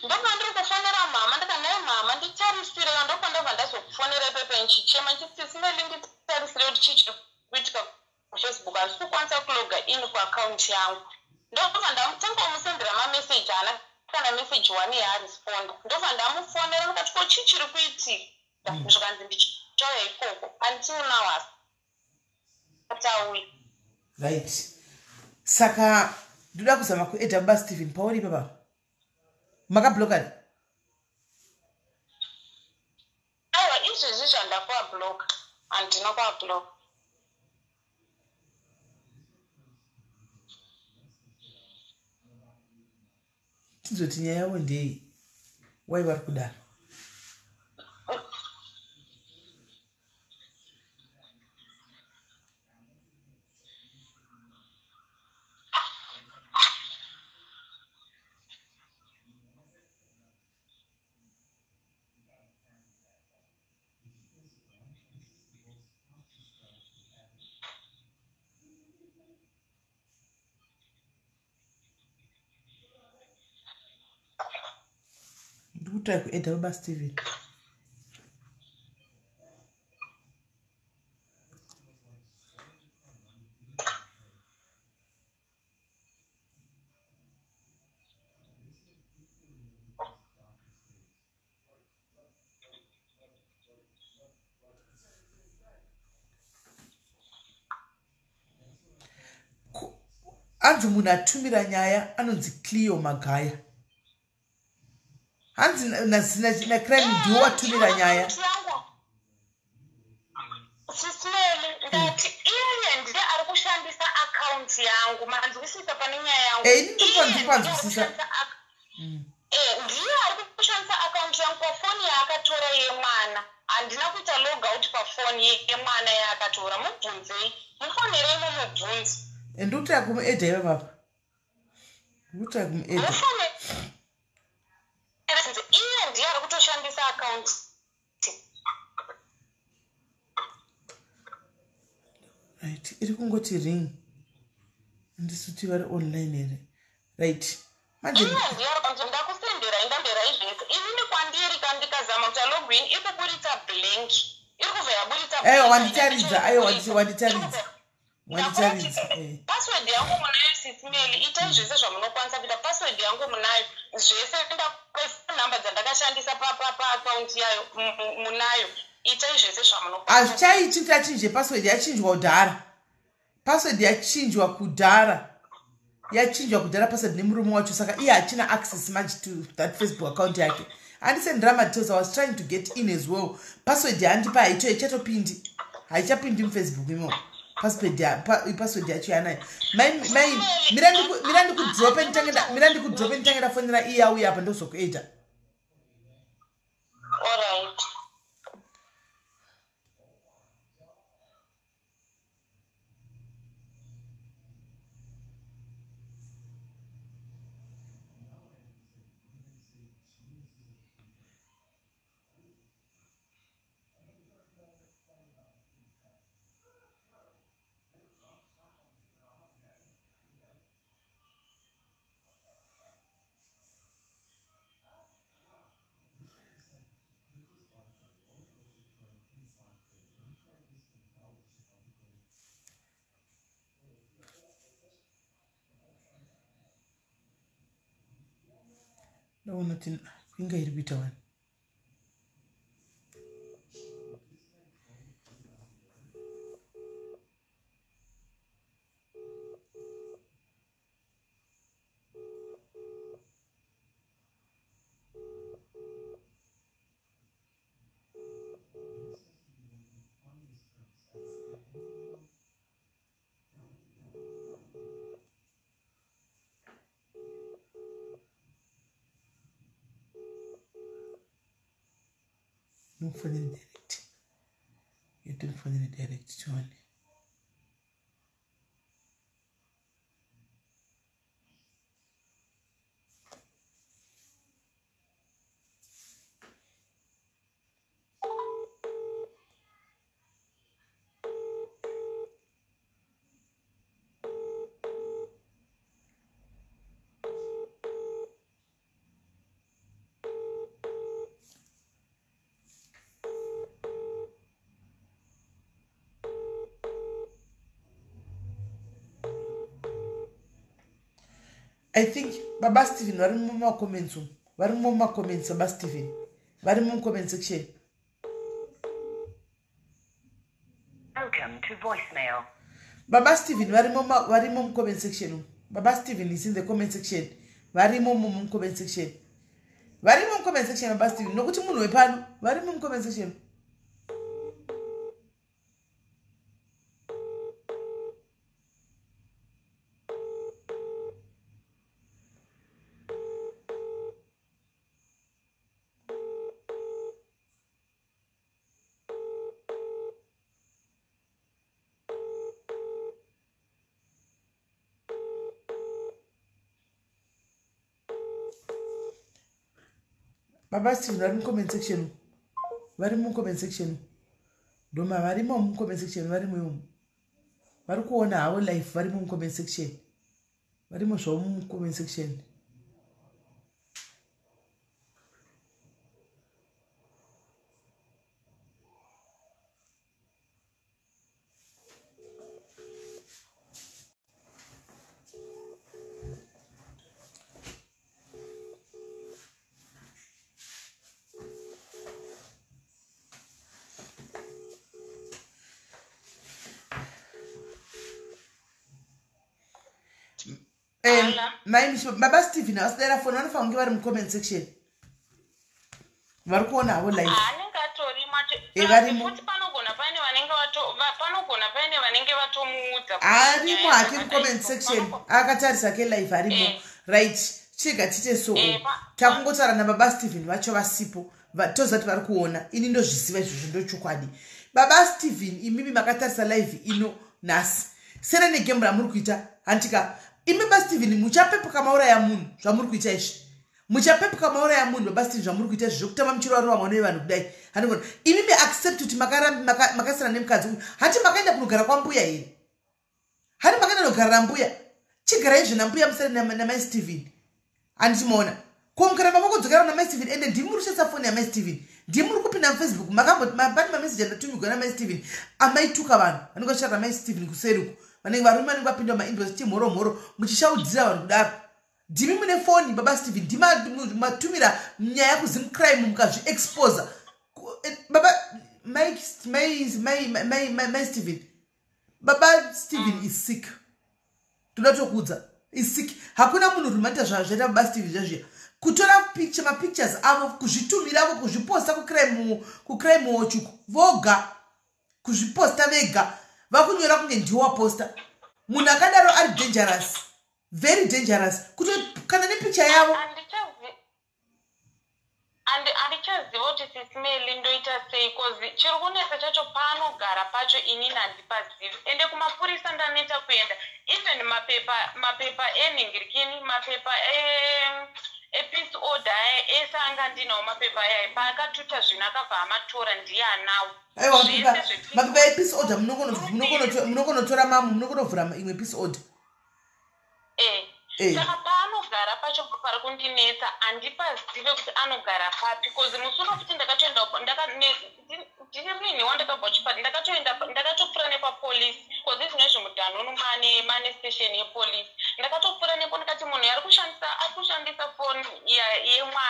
ndopandiri kufonera mama ndikanaye mama nditarisire ndopandobva ndazokufonera ipepe nchichema nchitsisime nditarisire kuti chii chiri kuitika kufacebook handisi kukwanisa kuloga in kuakaunti yangu ndobva ndamutanga kumusendera mameseji ana kana meseji one yaaresponda ndobva ndamufonera ndikati ko chii chiri kuitika zvikanzi ndichauya ikoko handisina wasi atauya right saka ndoda kuzama kuedha yaBaStephen pauri papa makablokani aiwa izvezvi zvandakuabloka handina kuabloka tizoti nyaya yavo ndei wai vari kudaro ndikutrai kuedha yaBaStephen hanzi munhu atumira nyaya anonzi Cleo Magaya hanzi nacrime ndiwo watumira nyaya ndati iye ndiye ari kushandisa akaunti yangu manzwisisa pane nyaya yangu ndikwanzwisisa ndiye ari kushandisa akaunti yangu pafoni yaakatora yemwana handina kuita logout pafoni yemwana yaakatora mubvunzei mufonerei mumubvunzi ndikutrai kumuedha iwe papa ndikutrai kumuedha iye ndiye ari kutoshandisa akaunti right iri kungoti ring handisi kuti vari online here right manje ndakusendera indambera izvese inini kwandiri kandikazama kuti alogin iri kuburitsa blank iri kubva yaburitsa aiwa wanditaridza aiwa wanditaridza password yangu munayo SIS MELLY itai zvese zvamunokwanisa kuita password yangu munayo zvese namba dzandakashandisa paakaunti yayo munayo itai zvese zvamunokwanisa hazvichaiti kuti achinje password yachinjwa kudhara password yachinjwa kudhara password nemurume wacho saka iye hachina access manje to that Facebook account yake handisendera madetails I was trying to get in as well password yandipa haito ichatopindi haichapindi mufacebook imo password yacho yanayo mira ndikudrope nditange ndafonera iye auya apa ndozokuita alright ndaona kuti inga iri kuita wani. Mufanyire direct. Yete mufanyire direct chone. I think yaBaStephen vari muma comments. Vari muma comments yaBaStephen. Vari muma comment section. Welcome to voicemail. yaBaStephen vari muma comment section. yaBaStephen is in the comment section. Vari muma comment section. Vari muma comment section yaBaStephen. Nokuti munhu wepano vari muma comment section. yaBaStephen vari comment section. Vari muma comment section. Doma vari muma comment section vari mumu. Vari kuona havo live vari muma comment section. Vari muma comment section. yaBaStephen asdera phone vanofanira kunge vari mucomment section. Vari kuona havo live. Anengatori macho. Varimo. Futi panogona paine vanenge vatomuudza. Arimo hake mucomment section. Akatarisa ke live arimo. Right. Chiga tite so. Takungotaura nayaBaStephen vacho vasipo. Tozati vari kuona. Ini ndozvisiva izvozvo ndochokwadi. yaBaStephen imimi makatarisa live ino nhasi. Sera negame ramuri kuita antika yaBaStephen muchapepuka mauraya munhu zvamuri kuita izvi. Muchapepuka mauraya munhu yaBaStephen zvamuri kuita izvi zvokutama muchirwarwa mwana wevanhu kudai. Handigona imimi accept kuti makasara nemukadzi uyu. Hati makaenda kunogara kwambuya here. Hati makaenda kunogara nambuya. Chigara izvi nambuya musare nayaBaStephen. Handitimaona. Komukara mavakodzokera nayaBaStephen ende ndimuri kushesa foni yayaBaStephen. Ndimuri kupinda muFacebook mapani mameseji andatumirwa nayaBaStephen amaituka vanhu. Vanenge vachitsvaka nayaBaStephen kuseruku. Vanenge varume vanenge vapinda mumainbox chimhoromhoro muchishaudzira vanhu kudaro. Ndimi mune foni yaBaStephen ndimatumira nyaya kuzimcrime mukazviexposa. yaBaStephen. yaBaStephen is sick. Tunatokudza is sick. Hakuna munhu rumaita zvaita yaBaStephen zvazviya. Kutora mapictures avo kuzvitumira avo kuzviposta kucrime watch voga kuzviposta vega vakunyora kunge ndiwo waposta. Munhu akadaro ari dangerous, very dangerous. Kana nepicture yavo handichaziva kuti SIS MELLY ndoita sei kozi chiri kunetsa chacho paanogara pacho inini handipazivi. Ende kumapurisa ndaneta kuenda. Even mapepa enhingirikini, mapepa epeace order ese anga ndinawo mapepa aya paakatuta zvinhu akabva amatora ndiye anawo. Mapepa epeace order munokonotora mamu munokonovhura imwe peace order. Saka paanogara pacho pari kundinetsa handipazive kuti anogara papi kozi musuno futi ndakatoendawo ndirini wandakabva chipati ndakatopfuura nepapolisi kozi zvino zvemudhanhunu mane station yepolisi ndakatopfuura nepo ndikati munhu ari kushandisa foni yemwana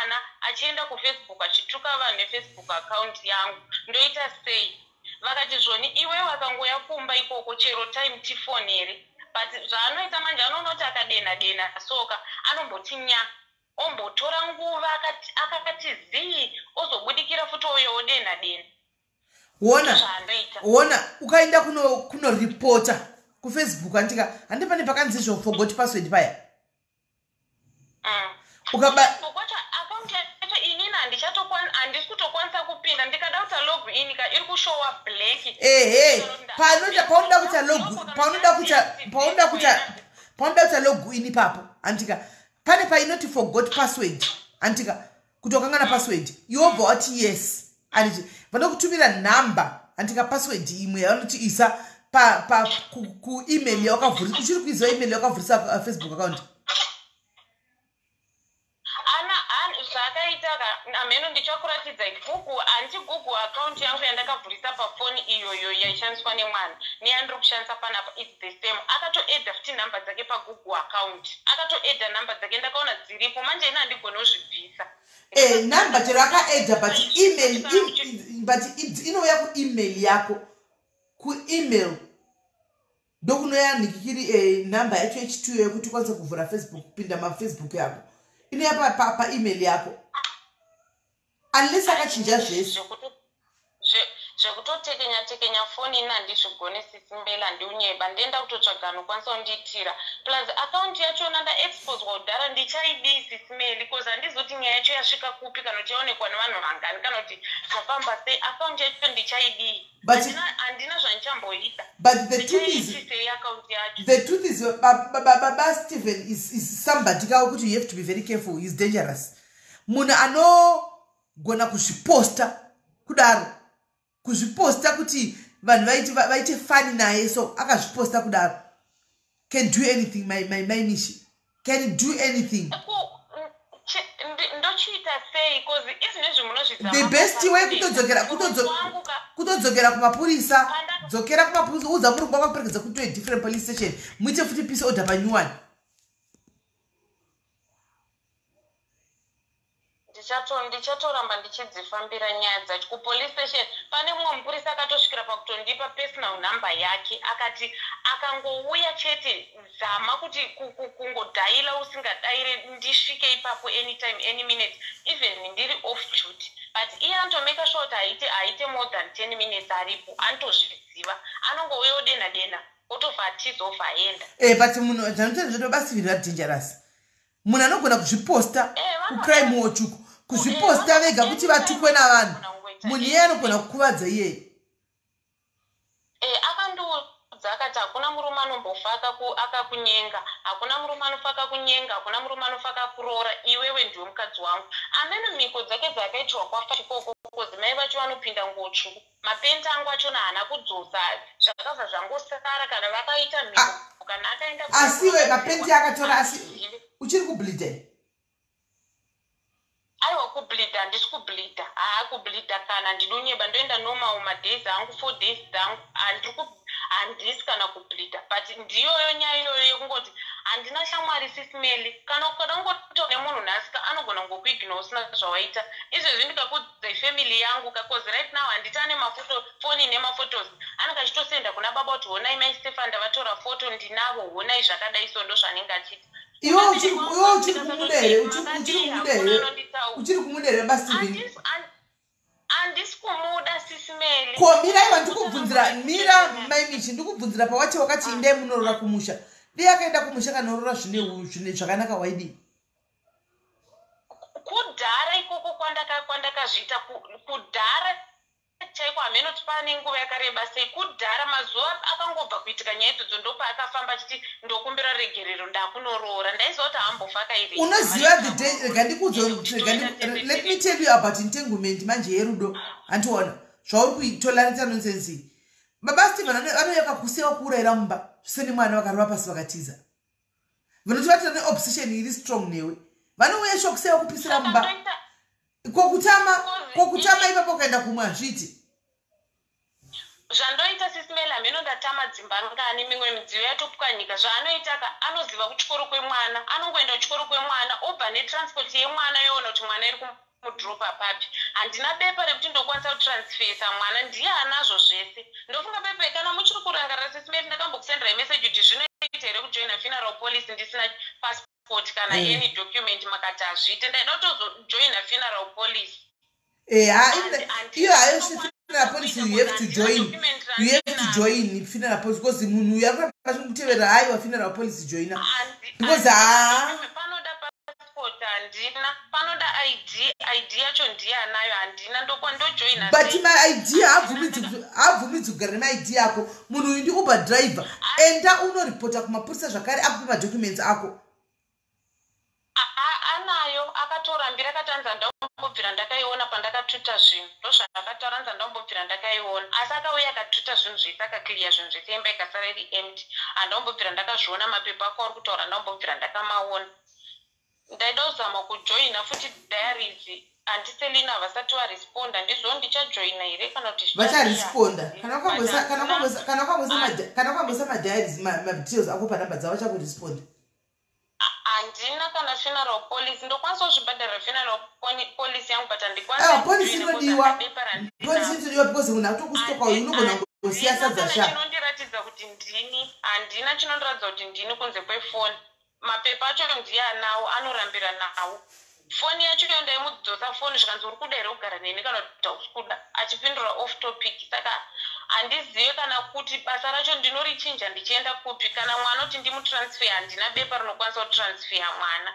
achienda kufacebook achituka vanhu nefacebook account yangu ndoita sei vakati zvoni iwe wakangoya kumba ikoko chero time tifonere but zvaanoita manje anonoti akadena soka anomboti nya ombotora nguva akakati zii ozobudikira futi oyo dena wona ukaenda kuno reporter kufacebook antika handi pane pakanzi izvo forgot password paya account yacho inini handisi kutokwanisa kupinda ndikada kuta log in iri kushowa blank paunoda kuta log in ipapo antika pane painoti forgot password antika kutokangana password yobva wati yes anditi vanokutumira number antika password imwe yavanoti isa kuemail yakavhurisa uchiri kuiziva email yakavhurisa Facebook account zvakaitaka ameno ndichakuratidza google account yangu yandakavhurisa pafoni iyoyo yaishandiswa nemwana neyandiri kushandisa panapa its the same akatoedha futi nhamba dzake pagoogle account akatoedha nhamba dzake ndakaona dziripo manje ina handigoni kuzvibvisa nhamba chero akaedha but email but inouya kuemail yako kuemail ndokunoyanikikiri nhamba yacho yechituyo yekuti ukwanise kuvhura Facebook kupinda mafacebook yako inoya paemail yako unless akachinja zvese zvekutotekenya foni ina handizvigone sisimbela ndiunyeba ndenda kutotsvaga anokwanisa kundiitira plus akaunti yachona ndaexposwa kudhara ndichaidii sisimeli bcause handizoti nyaya yacho yasvika kupi kana kuti yaonekwa nevanhu vangani kana kuti zvafamba sei akaunti yacho ndichaidii handina zvandichamboita but the truth is yaBaStephen is somebody kuti you have to be very careful. He's dangerous. Munhu anogona kuzviposta kudaro kuzviposta kuti vanhu vaite fani naye so akazviposta kudaro can do anything my mishi can do anything. The best way kutodzokera kumapurisa dzokera kumapurisa udza murungu wakaperekedza kuti a different police station muite futi peace order panyuwani. ndichatoramba ndichidzifambira nyaya dzacho kupolice station. Pane mumwe mupurisa akatosvikira pakutondipa personal number yake akati akangouya chete zama kuti kungodhaila usingadaire ndisvike ipapo anytime any minute even ndiri off duty but iye anotomeka sure kuti haite more than 10 minutes aripo anotozviziva anongouya dena otobva atizobva aenda. But munhu dzanotobaStephen dangerous. Munhu anogona kuzviposta kucrime watch kuzviposta vega kuti vatukwe navanhu munhu iye anogona kukuvadza iye. Akandiudza akati hakuna murume anombofa akakunyenga, hakuna murume anofa akakunyenga, hakuna murume anofa akakuroora, iwewe ndiwe mukadzi wangu. Ameno mhiko dzake dzakaitwa kwafa ikoko mai vacho vanopinda nguo tsvuku mapenda angu achona haana kudzosa zvakabva zvangosara kana vakaita mhiko kana akaenda asiwe mapendi akatora asi uchiri kubleeda. Aiwa kubleeda handisi kubleeda kubleeda kana ndinonyeba ndoenda normal madays angu 4 days dzangu handisi kana kubleeda but ndiyoyo nyaya iyoyo yekungoti handina shamwari sisimeli kana ukada kungotora munhu nhasika anogona ngokuignore usina zvawaita izvezvi ndikakudza ifamily yangu because right now handitane foni nemaphotos anenge achitosenda kuna baba kuti honai yaBaStephen ndavatora foto ndinavo honai zvakadai so ndo zvanenge achiti uchiri kumudere yaBaStephen. Handisi kumuda sisimeli. Ko mira iva ndikubvunzira maimichi ndikubvunzira pawati wakati inde munorora kumusha. Ndiye akaenda kumusha kanorora zvine zvakanaka waidi. Kudhara ikoko kwandakazviita kudhara chaiko hameno tipane nguva yakareba sei kudhara mazuva akangobva kuitika nyaya idzodzo ndopa akafamba achiti ndokumbira regerero ndakunoroora ndaiziva kuti hambofa akairi. Unoziva let me tell you about entanglement manje yerudo antiona zvauri kuitolerance nonsense. baBaStephen anoyaka kusewa kuurayira mumba zvisene mwana vakarova pasi vakatiza vanoti vatira neobsession iri strong newe vanouya shokusewa kupisira mumba kwokutama ipapo ukaenda kumwe hazviti. Zvandoita sisimeli hameno ndatama dzimba ngani mimwe midziyo yatopwanyika zvaanoitaka anoziva kuchikoro kwemwana anongoenda kuchikoro kwemwana obva netransport yemwana yoona kuti mwana iri mudropa papi handina bepa rekuti ndokwanisa kutransfesa mwana ndiye anazvo zvese ndofunga pepe kana muchiri kurangarira sesimeri ndakambokusendera imeseji kuti zvinoita here kujoina funeral police ndisina passport kana any document makati hazviite ndaida kutozojoina funeral police iyo hayo funeral police you have to join funeral police because munhu uyu akutevera haiwa funeral police joina because panoda passport handina panoda id yacho ndiye anayo handina ndokwandojoina but my id haabvumidzi kugara nemaid yako munhu uyu ndi uber driver enda unoripota kumapurisa zvakare akupe madocuments ako anayo akatorambira akatanza ndambobvira ndakaiona pandakatwita zvinhu ndozvaakataura nza ndambobvira ndakaiona asi akauya akatwita zvinhu zvese akakiliya zvinhu zvese imba ikasara iri empty handambobvira ndakazviona mapepa ako ari kutaura ndambobvira ndakamaona ndaida kuzama kujoina futi diaries handiselina havasati varesponda ndizvo ndichajoina here kana kuti vacharesponda kana ukangoisa madiaries madetails ako panamba dzavo vachakuresponda handina kana funeral police ndokwanisa kuzvibhadharira funeral police yangu but handikwanisa police inodiwa because munhu atokustoka uyu unogona kungosiya sadza sha chinondiratidza kuti ndini handina chinondiratidza kuti ndini kunze kwefoni mapepa acho ndiye anawo anorambira nawo foni yacho iyo ndaimudzosa foni zvikanzi uri kuda here kugara neni kana kuti hausi kuda achipindura off topic saka handizive kana kuti basa racho ndinorichinja ndichienda kupi kana mwana kuti ndimutransfer handina bepa rinokwanisa kutransfer mwana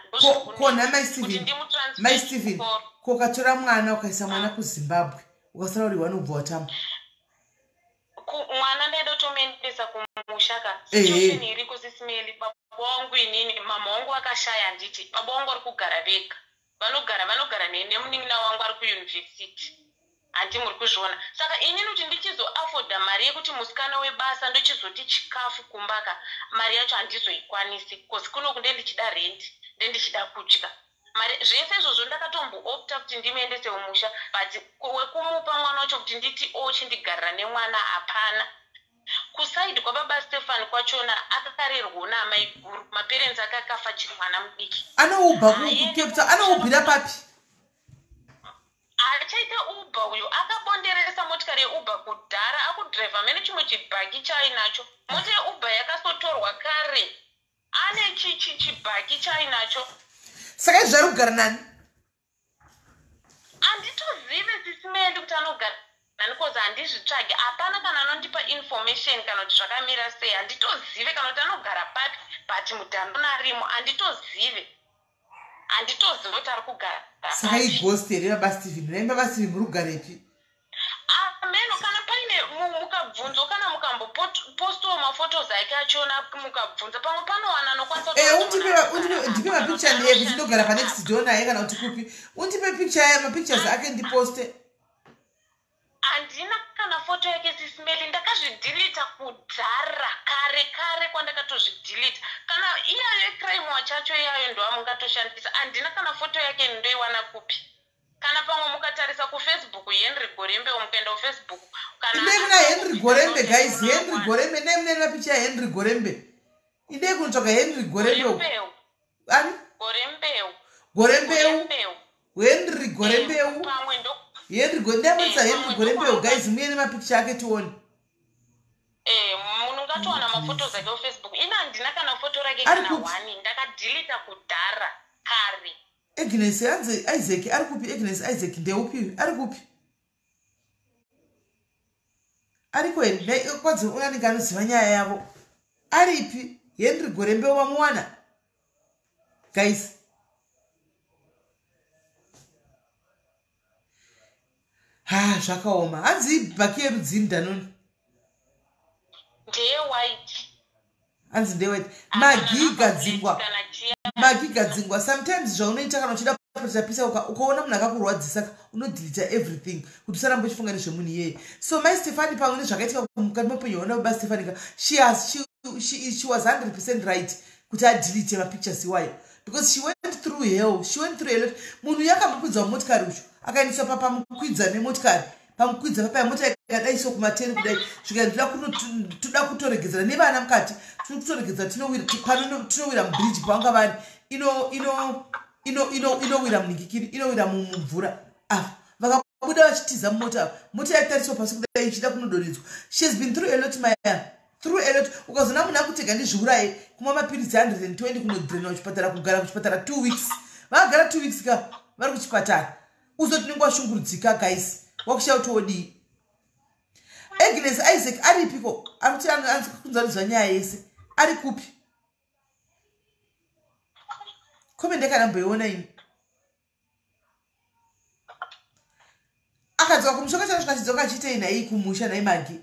kona myStephen kokatora mwana ukaisa mwana kuZimbabwe ukasara uri wanobva watamba mwana ndaida kutomuendesa kumushaka situation iriko SIS-MELLY baba wangu inini mama wangu akashaya handiti baba wangu ari kugara vega vanogara nemunin'ina wangu ari kuyunivhesiti handi muri kuzviona saka inini kuti ndichizoafoda mari yekuti musikana webasa ndochizoti chikafu kumbaka mari yacho handizoikwanisi kosi kuno kunde ndichida rendi ndendichida kutya mari zvese izvozvo ndakatomboopta kuti ndimuendese mumusha but wekumupa mwana wacho kuti nditi ochindigarira nemwana hapana kusaidi kwababaStephen kwachona akakarerwa naamai guru maparents ake akafa chiri mwana mudiki anoubhira papi achaita uber uyo akabonderesa motikari yeuber kudhara akudhiraivha mene chimwe chibhagi chaainacho mota yeuber yakasotorwa kare ane chibhagi chaainacho saka izvi ari kugara nani handitozive SIS-MELLY kuti anogara nani kozi handizvitsvage hapana kana anondipa information kana kuti zvakamira sei handitozive kana kuti anogara papi but mudhando narimo handitozive kuti ari kugara saka ighost here yabaStephen naimba baStephen muri kugarepi meno kana paine mukabvunzo kana mukambopostawo mafotos ake achona mukabvunza pamwe panowana nokwanisa undipe mapicture ndeye kuti ndogara panext door naye kana kuti kupi undipe mapictures ake ndiposte handina kana foto yake SIS-MELLY ndakazvidhilita kudhara kare kwandakatozvidhilita kana iyayo crime wachacho iyayo ndowamungatoshandisa handina kana foto yake ndoiwana kupi kana pamwe mukatarisa kufacebook Henry Gorembe mukaenda kufacebook kana Henry Gorembe guys Henry Gorembe name mapicha Henry Gorembe ide kunotsvaga Henry Gorembe ani Gorembe Henry Gorembe pamwe ndo Henry Gorembe guys muyene mapicha ake tione munhu ngatowana mafotos ake kufacebook ina handina kana foto rake kana wani ndakadhilita kudhara kare Agnes Isaac ari kupi Agnes Isaac ndeupi ari kupi ari kwende kwadzi unganinga anoziva nyaya yavo aripi Henry Gorembe wamuwana guys zvakaoma hanzi bhaki yerudzi mdanoni ndeye white hanzi ndeye white magigadzingwa sometimes zvaunoita kana uchida kupisa ukaona munhu akakurwadzisa unodilita everything kuti usarambe uchifunga nezvemunhu iyeye so myStephen pamwe nezvakaitika mukati mepenyu yaona baStephen she was 100% right kuti adilite mapictures iwayo because she went through hell a lot munhu yakambokwidza mumotikari uchu akaendeswa pamukwidza nemotikari pamukwidza papa mota ikadaiso kumateni kudai zvikanzira toda kutoregedzera nevana mukati tiri kutoregedzera tinowira mubridge pavanga vari inowira munikikiri, inowira mumvura. Vakabuda vachitiza mota yatariswa pasi kudai ichida kunodonhedzwa. She has been through a lot, Maya. Through a lot. Ukazona munhu akutega ndizviurai kumwa mapirizi 120 kunodhirena kuchipatara, kugara kuchipatara 2 weeks. Vakagara 2 weeks ka vari kuchipatara. Uzoti ninge washungurudzika guys. Wakushauta wodii. Agnes Isaac aripiko? Arikuti kunzaridzwa nyaya yese. Ari kupi? Kome ndakanamboiona ini. Akadzoka kumushoka chano chikachidzoka achitei naye kumusha naye magi.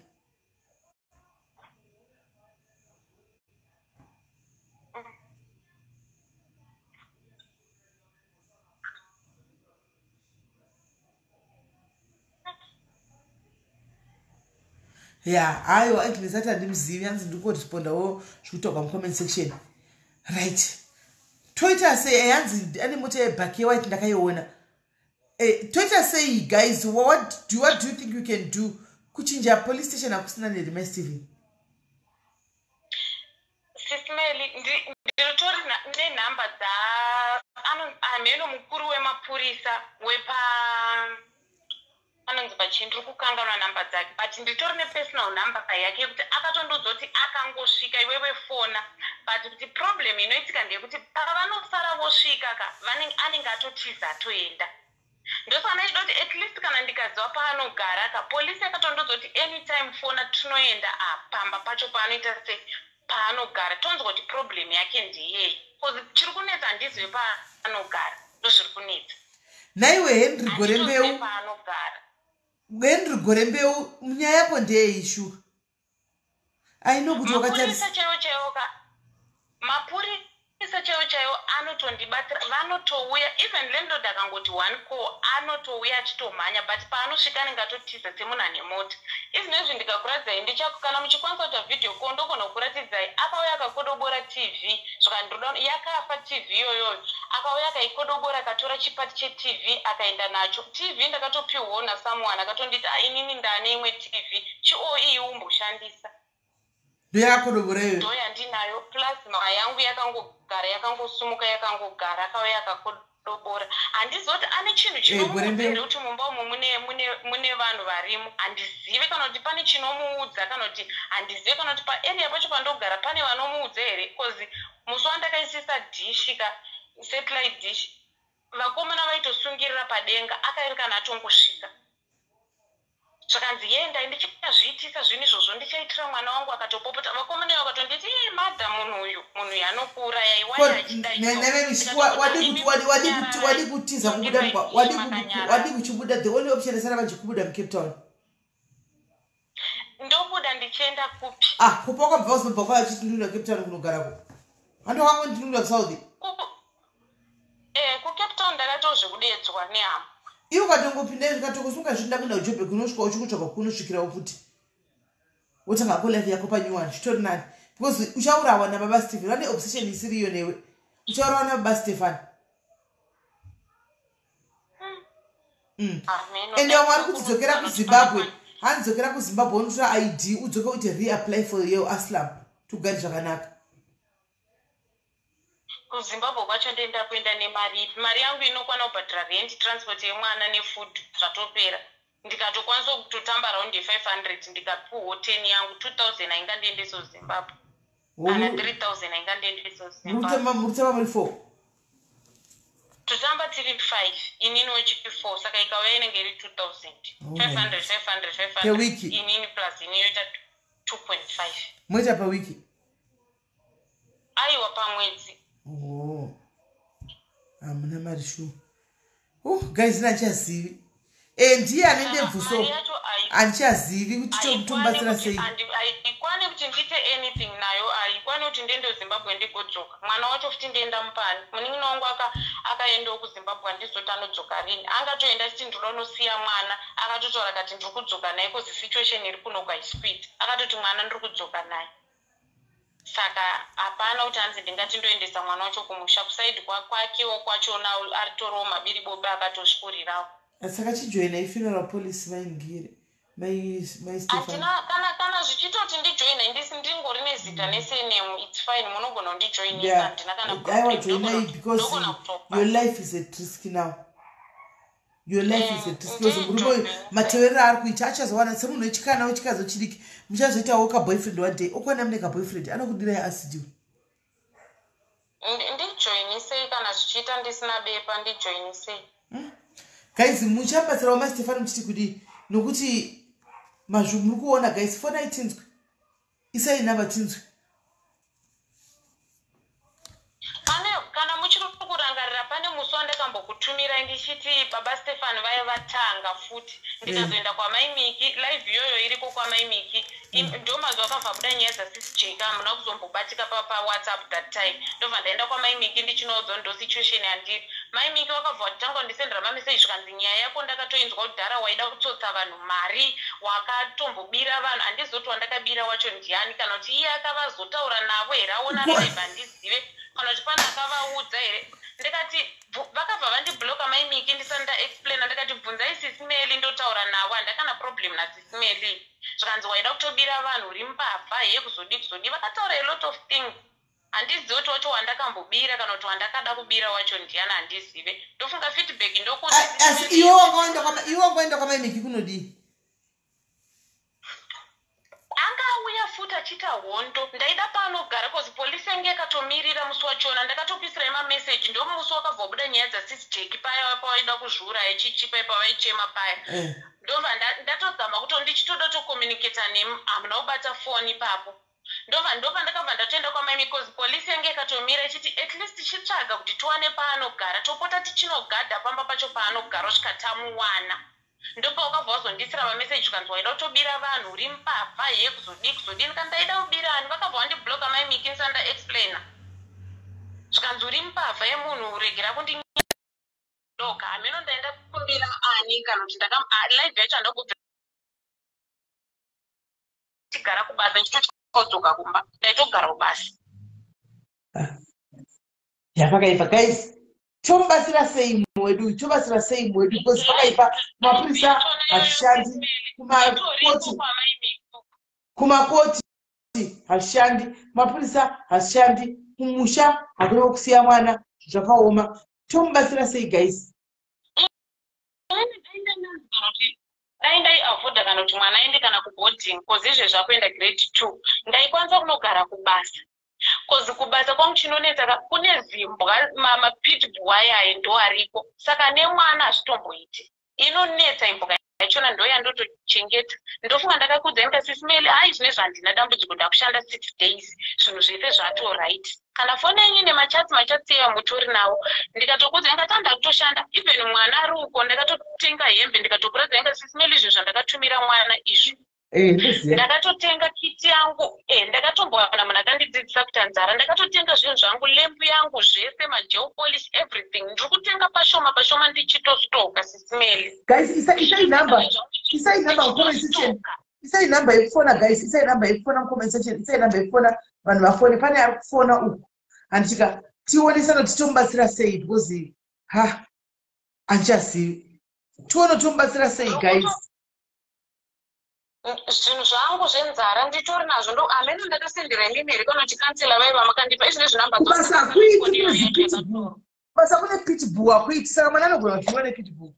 Yeah, ayo Agnes ati handimzivi, hanzi ndikorespondawo zvikutoka mucomment section. Right. Toita say hanzi ane mota yebhaki white ndakaiona. Toita say guys, what do you think you can do kuchinja police station akusina yaBaStephen? SIS MELLY ndiritori nenhamba ameno mukuru wemapurisa anonzi pachindiri kukanganwa namba dzake, but nditori nepersonal number yake yekuti akatondozoti akangosvika iwewe fona, but kuti problem inoitika ndeyekuti pavanosara vosvika ka anenge atotiza atoenda. Ndosana idoti at least kana ndikaziva paanogara ka polisi akatondozoti anytime fona tunoenda pamba pacho paanoita sei paanogara, tonzwa kuti problem yake ndiyei, because chiri kunetsa handizive paanogara, ndozviri kunetsa. Naiwe Henry Gorembeu paanogara. Henry Gorembeu nyaya yako ndeyeishu. Aino kuti mapurisa chaiwo anotondibatira, vanotouya even landlord akangoti 1 call anotouya achitomhanya, but paanosvika anenge atotiza semunhu ane mota. Izvinezvi ndikakuratidzai ndichakana muchikwanisa kuita video call ndogona kukuratidzai akauya akakodobora TV zvakandiroda yakafa TV iyoyo, akauya akaikodobora akatora chipati cheTV akaenda nacho. TV ndakatopiwawo nasomeone akatonditi inini ndane imwe TV iyi umboshandisa. Ndo yandinayo plus mama yangu yakangogara yakangosumuka yakangogara akauya akakodobora. Handizoti ane chinhu chinomuudza kuti mumba umu mune vanhu varimo, handizive kana kuti pane chinomuudza kana kuti handizive kana kuti paarea pacho pandogara pane vanomuudza here, because musi wandakaisisa dishi ka satellite dish vakomana vaitosungirira padenga akairika natongosvika. Zvakanzi yenda ndichazviitisa zvinhu izvozvo ndichaitira mwana wangu akatopopota. Vakomana vakatonditi madha munhu uyu yanokuurayai wadi kutiza kubuda wadi kuchibuda. The only option isara vachikubuda muCape Town. Ndobuda ndichienda kupi? Kupa kwabva uzobva kwachitindura Cape Town kunogarako. Hando wangu ndinura kuSouth. kuCape Town ndakatozvikudedzwa nehama. Iwe ukatongopinda ukatokusunga zvinda kuenda kuJobe kunosvika uchikutsvaka kunosvikirawo futi. Wotanga life yako panyuwani zvitori nani. Because uchaurawa naBaStephen, vane obsession isiriyo newe. Uchaurawa naBaStephen. Ende wamwe ari kudzokera kuZimbabwe. Handzokera kuZimbabwe unotora ID udzoke uite reapply for your asylum. Tugari zvakanaka. KuZimbabwe kwacho ndenda kuenda nemari. Mari yangu inokwana kubhadhara rent, transport yemwana nefood zvatopera. Ndikatokwanisa kutotamba around 500 ndikapuwa 10 yangu 2000 ainga ndiendeso Zimbabwe. Kana 3000 ainga ndiendeso Zimbabwe. Mutama muri 4. Tutamba tiri 5 inini wechi 4 saka ikauya inenge iri 2000. 500 per wiki. Inini plus ini yoita 2.5. Moita per wiki. Aiwa pamwedzi. Amuna mari shu. Guys nachazivi. Ndiye anende bvuso. Anchazivi kuti tomutumbatsira sei. Aikwane kuti ndite anything nayo, aikwane kuti ndiende kuZimbabwe ndigodzoka. Mwana wacho futi ndienda mupani. Muningi wangu akaenda kuZimbabwe ndizoti anodzoka rini. Angatoenda kuti ndinoda kunosiya mwana, akatotaura kuti ndiri kudzoka naye because situation iri kuno kwaisquid. Akatoti mwana ndiri kudzoka naye. Saka hapana kuti hanzi ndingati ndoendesa mwana wacho kumusha kusaidi kwakewo kwachona aritoriwo mabiri bobe akatosvikurirawo. Saka chijoina ifuneral police vaingire. my Stephen. Kana zvichitoti ndijoina ndingori nezita nesename, it's fine. Munogona kundijoinisa Yeah, handina kana I want to join you because your life is at risk now. Your life is at risk. Because murume mateverero ari kuita achazowana semunhu wechikana wechikazi chidiki muchazoitawo kaboyfriend one day. Okwana mune kaboyfriend anokudirai asidiwe. Ndijoinisei kana zvichiita ndisina bepa ndijoinisei. Guys, muchabatsirawo maStephen muchiti kudi nokuti mazvu muri kuona guys, fona itinzwe isai namba tinzwe. Kana muchiri kurangarira pane musi wandakambokutumirai ndichiti babaStephen vaya vatanga futi ndikazoenda kwamai Miki, live iyoyo iriko kwamai Miki. Ndo mazuva akabva buda nyaya dzaSis Jake hamuna kuzombobatika paWhatsApp that time. Ndobva ndaenda kwamai Miki ndichinoudza ndo situation yandiri. Mai Miki wakabva watanga kundisendera mameseji zvikanzi nyaya yako ndakatoinzwa kudhara waida kutsotsa vanhu mari, wakatombobira vanhu. Handizoti wandakabira wacho ndiani kana kuti iye akavazotaura navo here aona live handizive kana kuti pana akavaudza here. Ndikati vakabva vandibloka mai Miki ndisati ndaexplaina ndikati bvunzai SIS MELLY ndotaura navo handakana problem naSIS MELLY. Zvikanzi waida kutobira vanhu uri mbavha ye kuzodi vakataura a lot of things. Handizivi kuti wacho wandakambobira kana kuti wandakada kubira wacho ndiani handizive. Ndofunga feedback ndokuti asi iwe wangoenda kwamai Miki kunodii? Angauya futi achita hondo. Ndaida paanogara kozi polisi yange yakatomirira musi wachona. Ndakatopisirai mameseji. Ndo musi wakabva nyaya dzaSis Jake paya pawaida kuzvura echichipa pavaichema paya. Ndobva ndatozama kuti ndichitoda tokomunicata nemi hamuna kubata foni ipapo. Ndobva ndakabva ndatoenda kwamai Miki kozi polisi yange yakatomira ichiti at least tichitsvaga kuti tiwane paanogara topota tichinogadha pamba pacho paanogara kusvika tamuwana. Ndopa wakabva wazondisira mameseji ukanzi waida kutobira vanhu uri mbavha ye kuzodini kana ndaida kubira vanhu vakabva vandibloka mai Miki ndisati ndaexplaina. Zvikanzi uri mbavha yemunhu uregera kundinyoka hameno ndaenda kumbira ani kana kuti live yacho handakubva tigara kubasa ndichitodzoka kumba ndaitogara kubasa. Yakakaipa guys. Tombasira sei mwedu because pakaipa mapurisa hashandi kumakoti hashandi mapurisa hashandi kumusha hakuna kusiya mwana zvakaoma. Tombasira sei guys? Ndaiavoda kana kuti mwana aende kana kuboarding kozi izvezvi akuenda grade 2 ndaikwanisa kunogara kubasa. Kozi kubasa kwangu chinonetsa kune zimbwa mapitbull ayayo ndo ariko saka nemwana hazvitomboiti inonetsa imbwa yachona ndo yandotochengeta. Ndofunga ndakakudza SIS MELLY hai zvinezvi handina dambudziko ndakushanda 6 days zvinhu zvese zvatorit. Kana foni yenyu nemachatsi eya mutori nawo ndikatokudza ndakatanda kutoshanda even mwana ari uko ndakatotenga hembe ndikatokuradza SIS MELLY izvo zvandakatumira mwana izvo. Ndakatotenga kiti yangu ndakatombowana munhu akandidzidzisa kuti anzara ndakatotenga zvinhu zvangu lembu yangu zvese magel polish everything ndiri kutenga pashoma ndichitostoka SIS MELLY. Guys, isai number comment section. Isai number yekufona guys, isai number yekufona comment section, isai number yekufona vanhu vafone pane ari kufona uku. Andika tionesana kuti tombasira sei because anchazivi. Tombasira sei guys? Zvinhu zvangu zvenzara nditori nazvo ndo amene ndakasendera email kana kuti kansela vaiva makandipa izvi nezvinamba basa kune pitbull akuiti saka mwana anogona kuti iwane pitbull.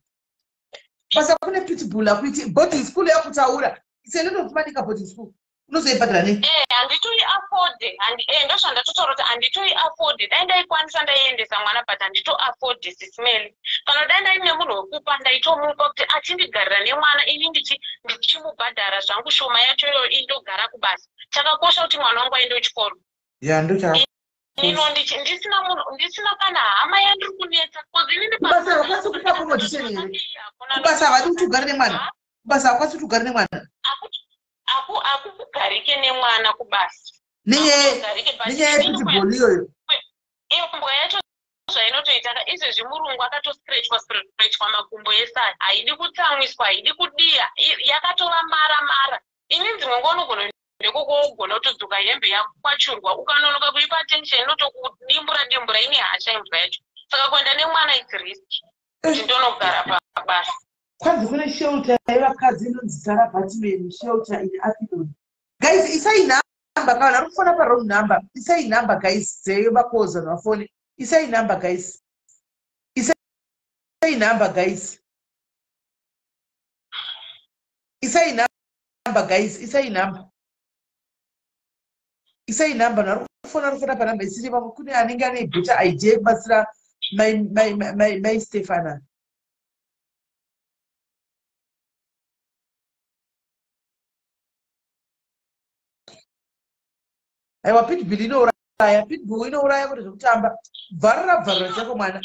Basa kune pitbull akuiti boarding school yakutaura isendotofumanika boarding school unozoibhadhara nei? Handitoi afford ndozvandatotaura kuti handitoi afford. Dai ndaikwanisa ndaiendesa mwana but handito afford SIS MELLY. Kana dai ndaine munhu wekupa ndaitomupa kuti achindigarira nemwana ini ndichimubhadhara zvangu shoma yacho iyoyo indogara kubasa. Chakakosha kuti mwana wangu aende kuchikoro. Ndisina kana hama yandiri kunetsa kozi inini kubasa hakwasi kupa promotion here. Kubasa havadi kuti ugare nemwana. Kubasa hakwasi kuti ugare nemwana. Akugarike nemwana kubasa. Nenyaya yekuti bholi iyoyo. Imbwa yacho zvainotoita izvezvi murungu akatostretchwa makumbo esai haidi kutsamwiswa haidi kudiya yakatova mara. Ini ndinongonogona ndekokogona kutodzoka hembe yakwachurwa ukanonoka kuipa attention inotokudimbura ini hasha imbwa yacho. Saka kuenda nemwana it's risk. Kuti ndonogara pabasa. kwanzi kune shelter yevakadzi inonzi Sarah Batman shelter in Athlone. Guys, isai namba kana ari kufona pa-wrong number. Isai namba guys dzevakoza mafoni. Isai namba guys. Isai namba guys. Isai namba guys. Isai namba. Isai namba na rufona pa namba isiri pa kune anenge ane better idea basira my Stefana. Aiwa pitbull inouraya, pitbull inouraya kuti zvekutamba. Bvarira chako mwana.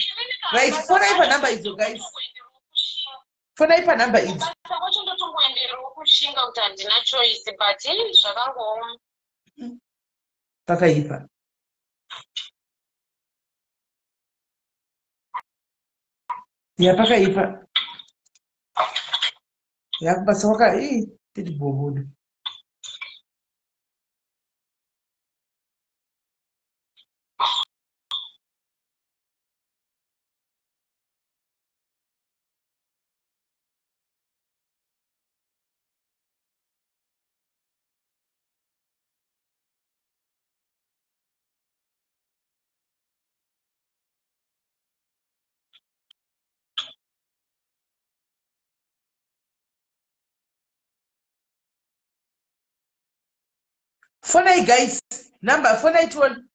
Right, fonai pa namba idzo guys. Fonai pa namba idzo. Pakaipa. Ya pakaipa. Ya kubasa waka pitbull. Fonai guys, number fonai one.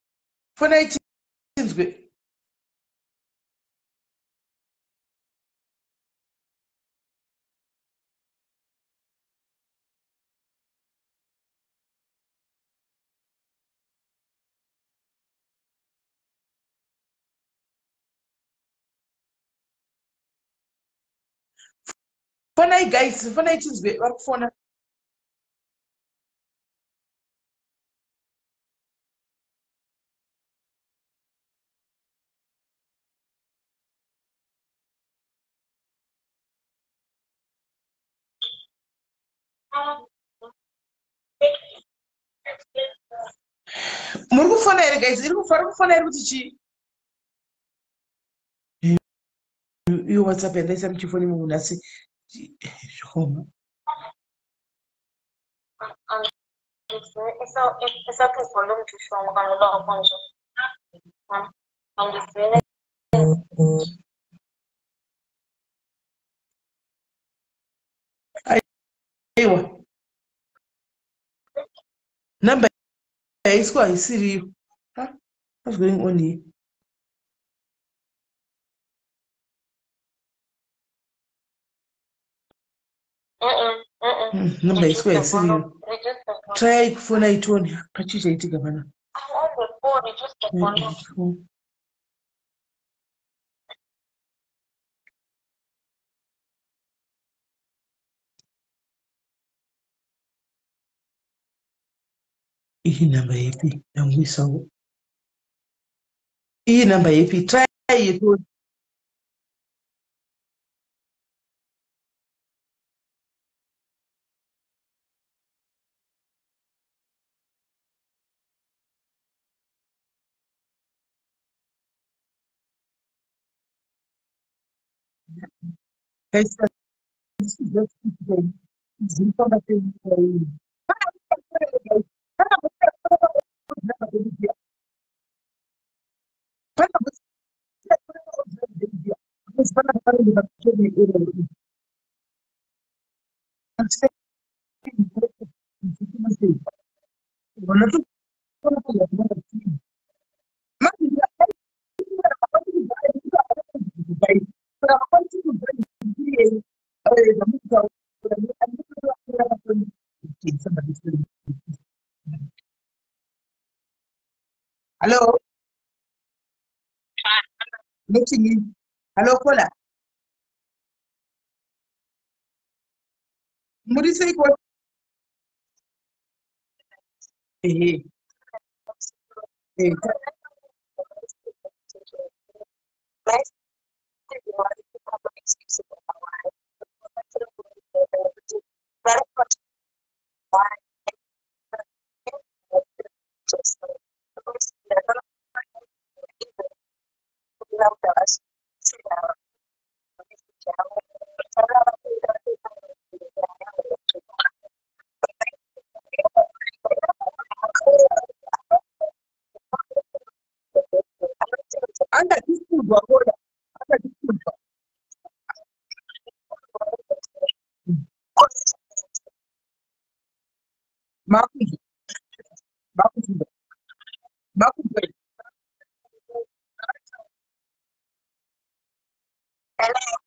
Fonai Zvinzwirei. Fonai guys, fonai Zvinzwirei vakufona. Muri kufona here guys, iri kufona here kuti chi. Iyo WhatsApp yandaisa muchifoni munhu asi zvoma. Aiwa. Number yaiswa haisiriyo. What's going on here? Number yaiswa haisiriyo. Try kufona itoni pachichaitika pana. Iyi namba yepi ndamwisawo. Iyi namba yepi try itoni. Guys, this is just today. Hello. Listening. Hello, Kola. Muri say what? Eh. Eh. Makuzi. Hello.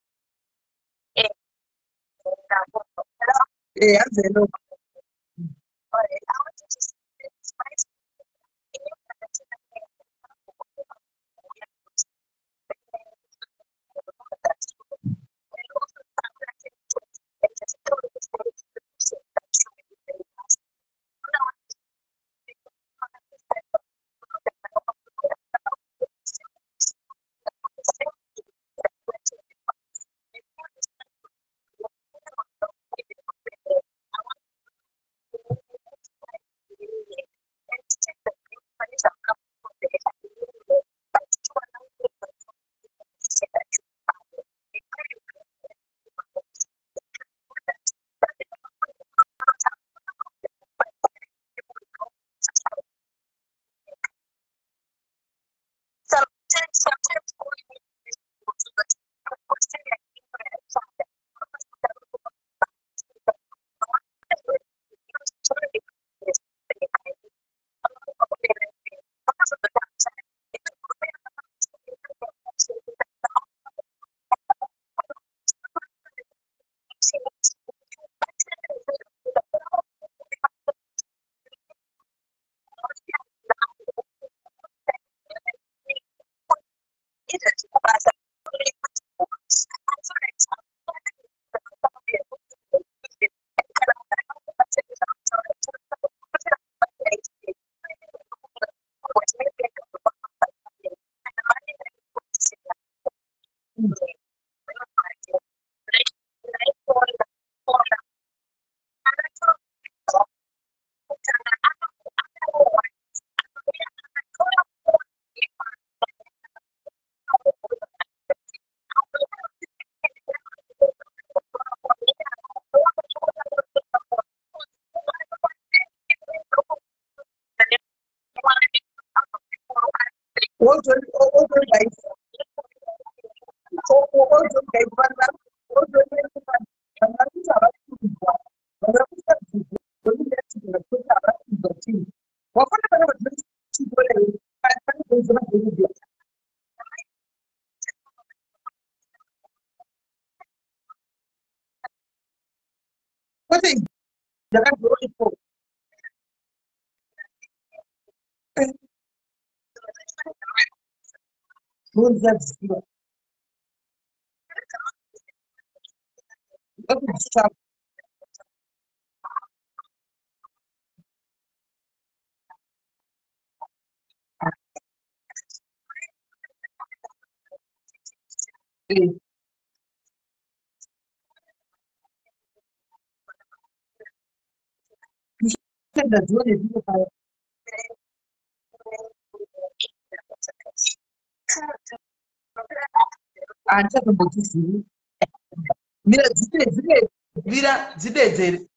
Mira, zide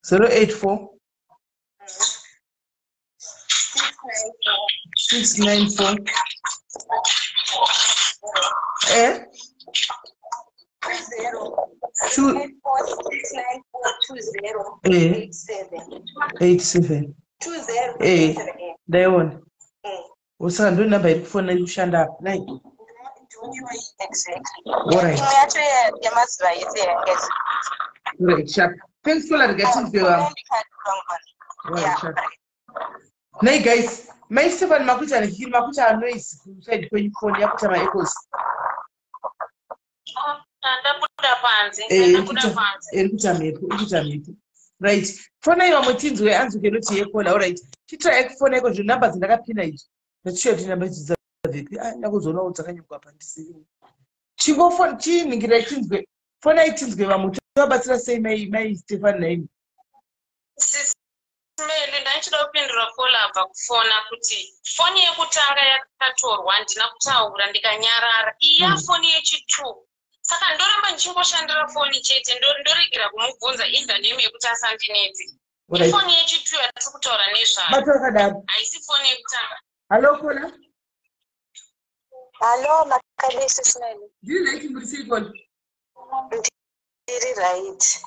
084 694 87 ndaiona usaka ndo namba iri kufona iri kushanda apa nai thanks for getting Nay guys, my Stephen makucha ni hili makucha noise kuside kwenye phone yako chama echoes. Ndabuda panze. Ikucha mepo. Right. Phone yo mutsinzwe anzuke loti yekola. All right. Chitra phone yako number zindakapina ichi. Nachiyo ti number za vipi? Nakuzona utsakanyuka apa ndisiri. Chingo phone chiningira chinzwe. Phone ichinzwe vamutu vabatsira sei my Stephen name. Meli ndachida kupindura kola abva kufona kuti foni yekutanga yakatorwa ndina kutaura ndikanyarara iya foni yechi2 saka ndoramba ndichingoshandira foni chete ndoregera kumubvunza indaneme yekuti asandineti ifoni yechi2 yatiri kutaura nezvayo haisi foni yekutanga. Hello kola. Hello makalisi smeli Ndiri right nguri call. Ndiri right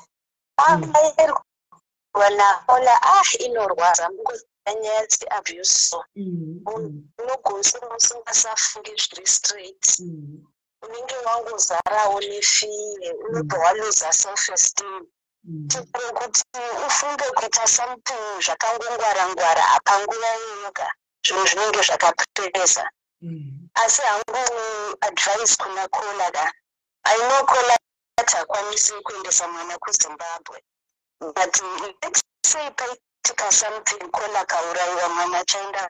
wanaona inorwadza nyaya dzeabuse unogumisa usingasafungi zviri straight unenge wangozarawo nefiye unobva waluza self esteem kuti ufunge kuita something zvakangongwara-ngwara panguva yoga zvinhu zvinenge zvakapetesa asi hangu advice kuna Kola da I know Kola hatakwanisi kuendesa mwana kuZimbabwe but let's say paitika something Kola kaurayiwa mwana chaenda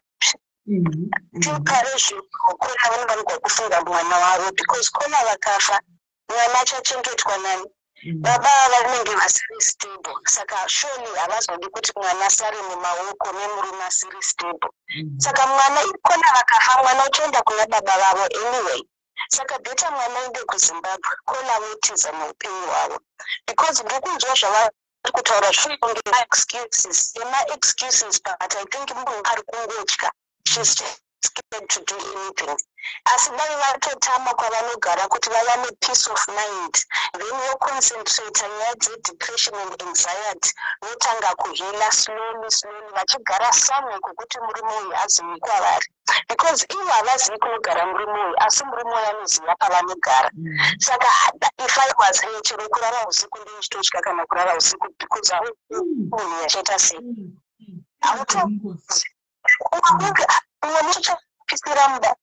tikare zvinhu Kola vanofanirwa kufunga mwana wavo because Kola vakafa mwana achachengetwa nani baba vanenge vasiri stable saka surely havazodi kuti mwana asari mumaoko memurume asiri stable saka mwana ikona vakafa mwana uchienda kuna baba vavo anyway saka beta mwana ende kuZimbabwe Kola votiza neupenyu hwavo because ndokunzwa zvavari kutaura zvinonge excuses excuses but I think munhu ari kungotya she's scared to do anything asi dai vatotama kwavanogara kuti vava nepeace of mind then voconcentrate nyaya depression and anxiety votanga kuhila slowly vachigara samwe kwokuti murume uyu azivi kwavari because ivo havazivi kunogara murume uyu asi murume uyu anoziva pavanogara saka if I was here chero kurara usiku ndinichitotya kana kurara usiku because munhu yachaita sei pisira muda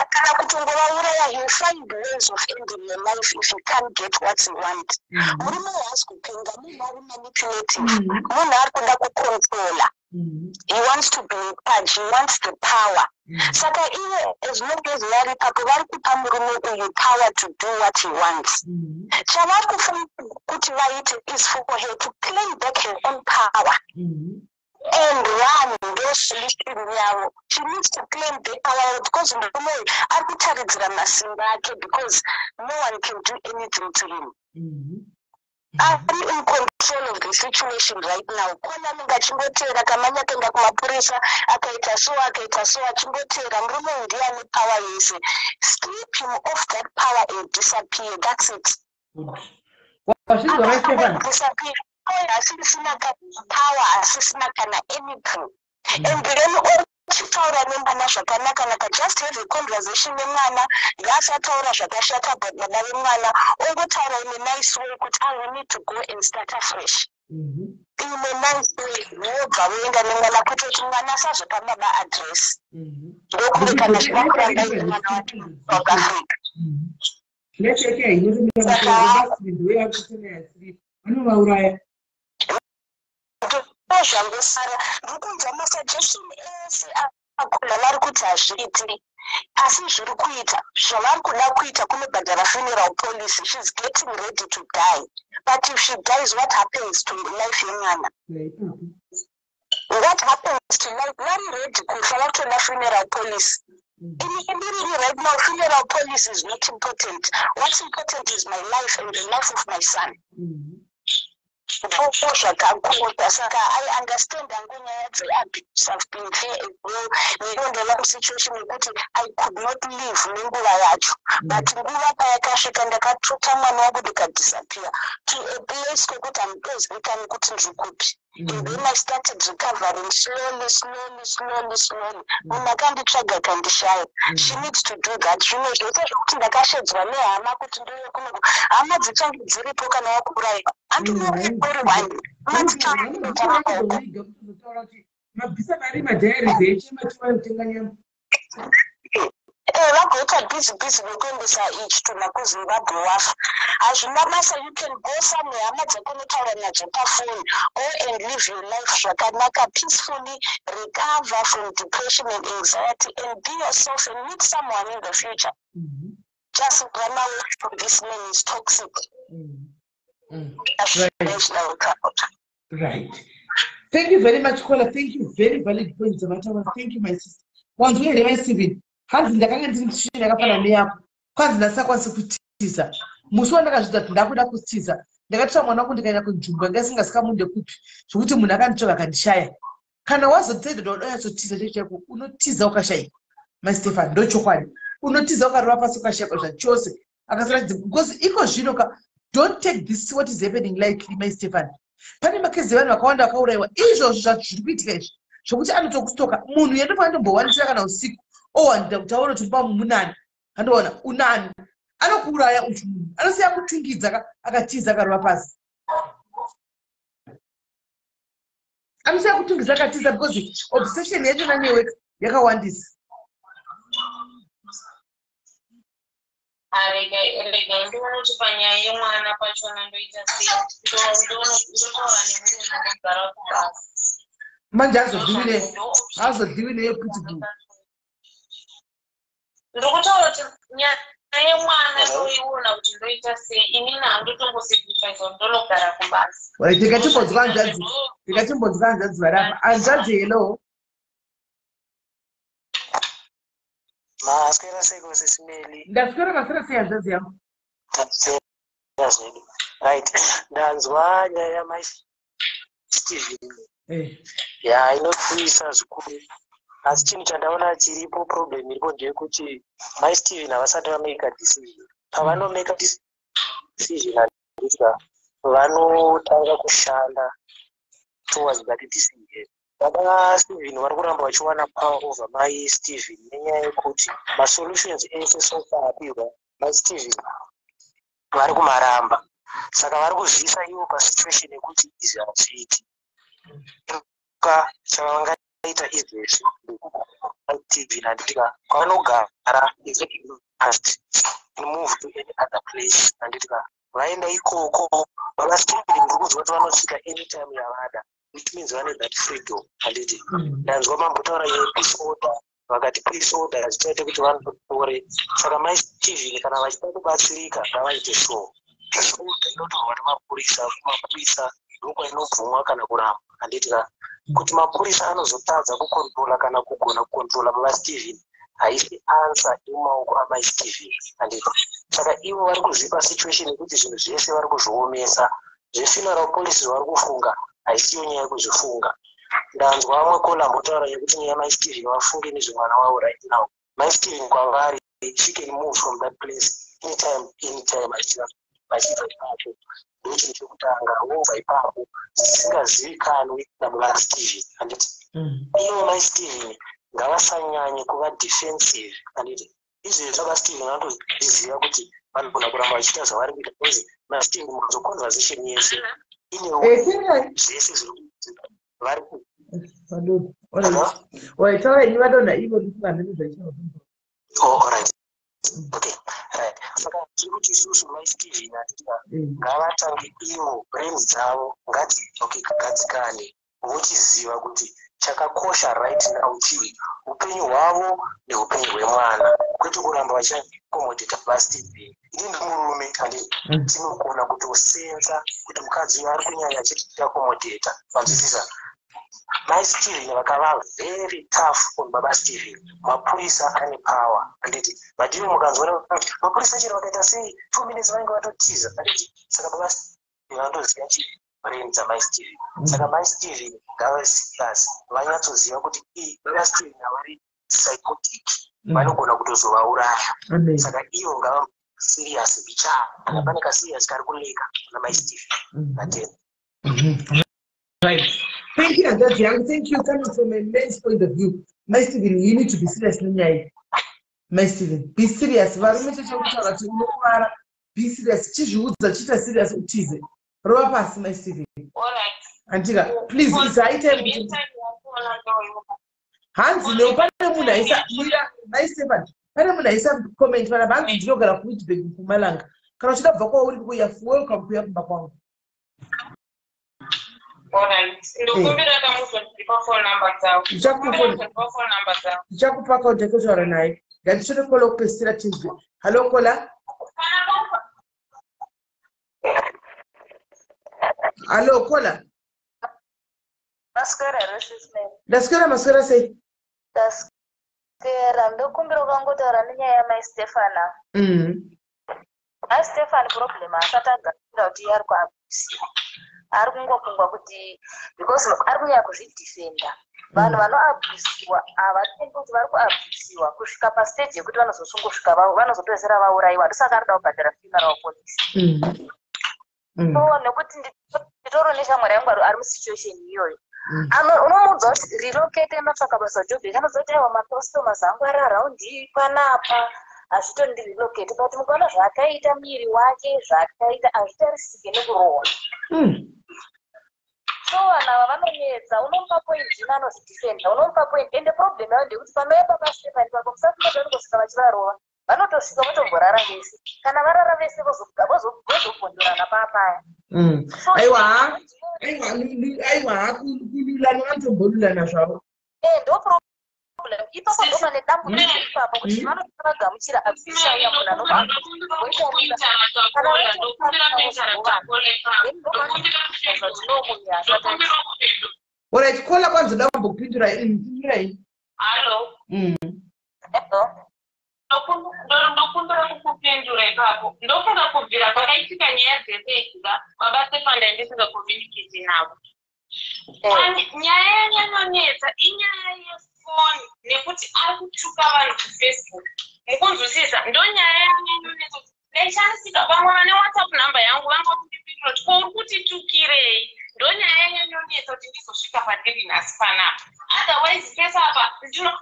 kana kutongovauraya you find ways of ending your life if you can't get what you want murume haasi kupenga munhu ari manipulative munhu ari kuda kucontrola he wants to be in charge, he wants the power saka iye as long as vari papo vari kupa murume uyu power to do what he wants chavari kufunga kuti vaite is for her to claim back her own power and run those solution yavo. She needs to claim the power because ari kutaridzira masimba ake because no one can do anything to him. Ari in control of the situation right now. Kona anenge achingotera kamanya kuenda kumapurisa akaita so achingotera murume ndiye ane power yese. Strip him off that power and disappear. That's it. Disappear. Asisina power, asisina kana anything. And then uchitaura nemwana zvakanaka naka just have a conversation nemwana ngasataura zvakashata baba vemwana ongotaura in a nice way kuti I need to go and start afresh. In a nice way wobva voenda nemwana kuti mwana asazopa baba address. Ndokunge kana zvakuramba nemwana wacho South Africa. Let's say you zvangosara ndokunzwa masuggestion ese akula vari kuti hazviiti asi zviri kuita zvavari kuda kuita kunobhadhara funeral policy. She's getting ready to die but if she dies what happens to life yemwana? What happens to life? Vari ready kufa vatoda funeral policy. Right now funeral policy is not important. What's important is my life and the life of my son. Saka I understand nyaya dzeabuse have been there as well. Ndondova mussituation yekuti I could not live nenguva yacho but nguva payakasvika ndakatota mwana wangu ndikadisappear to a place kwekuti handozikani kuti ndikupi. And then I started recovering slowly. Munhu akanditsvaga kandishaya. She needs to do that. Zvimwe zvose zvokuti ndakashedzwa nehama kuti ndiwe kuno hama dzichange dziripo kana wakuraiwa. mabvisa mari madhairi dzeshe mativaitenga nyama vagoita busy nekuendesa ichi tuna kuZimbabwe wafa hazvina masa. You can go somewhere hama dzakunotaura nadzo pafoni go and live your life zvakanaka peacefully, recover from depression and anxiety and be yourself and meet someone in the future. Just run away from this man is toxic. Right. Thank you very much, Kola. Thank you. Very valid points. Thank you, my sister. Once we are Stephen, hands ndakanga ndiri mtishini yakafana neyako. Kwanzi ndasakwanisa kutiza. Musi wandakazvidza kuti ndakuda kutiza. Ndakatira mwana wangu ndikaenda kunzvimbo ngasingasikamunde kupi. Zvokuti munhu akanditsvaga akandishaya. Kana wazotenda kuti unonyatsotisa cheko unotiza ukashayika. My Stephen, ndochokwadi. Unotiza ukarova pasi ukashayika zvachose. Akasara because iko zvino don't take this what is happening lightly, my Stefan. Pane makezi vanhu vakawanda vakaurayiwa izvozvo zviri kuitika izvi zvokuti anotokustoka munhu yendofa andombowanisira kana usiku owanida kuti aone kuti mba munani andoona unani anokuuraya uchi munhu anosiya kutungidza akatiza akarova pasi anosiya kutungidza akatiza because obsession yacho nanyewe yakawandisa. Rega ndiona kuti panyaya yemwana pachona ndoita sei ndotaura nemunhu anogara kubasa manje azodliwi neyo pitbull. Ndokutaura kuti nyaya yemwana ndoiona kuti ndoita sei inini handotongosipichaiza ndonogara kubasa. Ndikatimbonzwa hanzvadzi varapa hanzvadzi hello. Maswera seko SIS MELLY. Ndaswera maswera sei hanzvadzi yangu. Right. Ndanzwa nyaya yaMaStephen. Ya inopfisa zvikuru. Asi chinhu chandaona chiripo problem iripo ndeyekuti MaStephen havasati vameka decision. Pavanomeka decision vanotanga kushanda towards that decision. yaBaStephen vari kuramba vachiwana power over MaStephen nenyaya yekuti masolutions ese sofa apirwa MaStephen vari kumaramba. Saka vari kuzivisa ivo pasituation yekuti izvi hazviiti. Chavangaita izvezvi MaStephen handitika kwavanogara past move to any other place handitika vaenda ikoko yaBaStephen ndiri kunzwa kuti vanosvika anytime yavada, which means vane that freedom handiti. Ndanzwa mambotaura yepeace order vakati peace order hazvichaite kuti vanhu vatore. Saka MaStephen kana vachida kubatsirika ngavaite sure peace order inotorwa nemapurisa. Mapurisa ndokwa inobvumwa kana kuramba handitika kuti mapurisa anozotadza kukontrola kana kugona kukontrola yaBaStephen haisi answer mumaoko aMaStephen handiti. Saka ivo vari kuzvipa situation yekuti zvinhu zvese vari kuzviomesa. Zvefuneral policy vari kufunga haisiyo nyaya yekuzvifunga. Ndanzwa vamwe kola mbotaura yekuti nyaya yaMaStephen vafunge nezvemwana wavo right now. MaStephen kwavari she can move from that place anytime achiita ipapo. Ndochinhu chekutanga wobva ipapo zvisingazivikanwi naBaStephen handiti. Ivo MaStephen ngavasanyanye kuva defensive handiti. Izvezvi yaBaStephen vanotozviziva kuti vanogona kuramba vachiita zvavari kuita because MaStephen muzo conversation yese inewo zvese zviri kuitika vari ku. Taura ini vadonha ivo ndikuvanhenezvachiva. Oh, alright. Okay. Right. Saka tiri kuti isusu MaStephen handitika ngavatange ivo brains dzavo ngadzigadzikane vochiziva kuti chakakosha right now chii upenyu hwavo neupenyu hwemwana, kwete kuramba vachiakomodeta yaBaStephen. Ini ndimurume kandi tinogona kutosenza kuti mukadzi uyo ari kunyanya achitiakomodeta vanzwisisa. MaStephen vakava very tough on yaBaStephen. Mapurisa ane power handiti. But ivo mukanzwa mapurisa chero vakaita sei 2 minutes vanenge vatotiza handiti. Saka yaBaStephen vandoziva chii brain dzaMaStephen. Saka MaStephen ngava serious vanyatsoziva kuti yaBaStephen havari psychotic vanogona kutozovauraya. Saka ivo ngava serious bichana kana pane kaserious kari kuleka naMaStephen atenda. Right. Thank you, hanzvadzi yangu. Thank you. Coming from a men's point of view, MaStephen, you need to be serious nenyaya. MaStephen, be serious. Varume chekutaura kuti unorwara, be serious. Chizviudza chiita serious utize. Rova pasi MaStephen. Alright. Andika, please isaite kuti hanzi leo pane munhu aisa mira MaStephen. Pane munhu aisa comment pana hanzi ndinogara kuWitbank kuMalanga. Kana uchida kubva kwauri kuya welcome kuya kumba kwangu. Alright. Ndokumbira kamuzodzipa phone number dzavo. Ndichakupa contact kutaura naye. Ngatichore kola kupesira Tuesday. Hello kola. Hello kola. Maswera SIS MELLY. Ndaswera maswera sei? Ndaswera ndokumbira ukangotaura nenyaya yaMaStephen. MaStephen problem asati agadzira kuti ari kuabhusiwa. Ari kungokungwa kuti because ari kunyanya kuzvidefenda. Vanhu vanoabhusiwa havatendi kuti vari kuabhusiwa kusvika pastage yekuti vanozosungusvika vanozopedzisira vaurayiwa. Ndosaka ari kuda kubhadhara funeral policy. so nekuti nditoro neshamwari yangu ari musituation iyoyo unomuudza kuti relocate ematsvaka basa job kanozoti aiwa macustomers angu ari araundi panapa hazvitondirelocate but mukaona zvakaita miri wake zvakaita hazvitarisike nekurohwa so vanhu ava vanonetsa unomupa point inanozidefenda unomupa point ende problem yayo ndekuti panouya babaStephen pako musafika vanongosvika vachivarova vanotosvika votomborara vese kana varara vese vozobhondorana papaya aiwa kululana vanotomborulana zvavo ndo problem ipapo ndo pane dambudziko ipapo kuti vanogagamuchira official yamunhu anobva Alright, kola kwanza ndambokupindurai. Hello. Ndokumbira kukupindura ipapo. Ndofunga kubvira pakaitika nyaya dzese idza yaBaStephen ndisingakomunicate navo. Nyaya yanonetsa inyaya yefoni nekuti ari kutuka vanhu kuFacebook. Mukunzwisisa ndonyaya yanonetsa kuti ndaishandisika pamwe vane WhatsApp number yangu vanga kundipindura kuti ko uri kutitukirei. Ndonyaya yanonetsa kuti ndizosvika padiri nhasi panapa. Otherwise pesa apa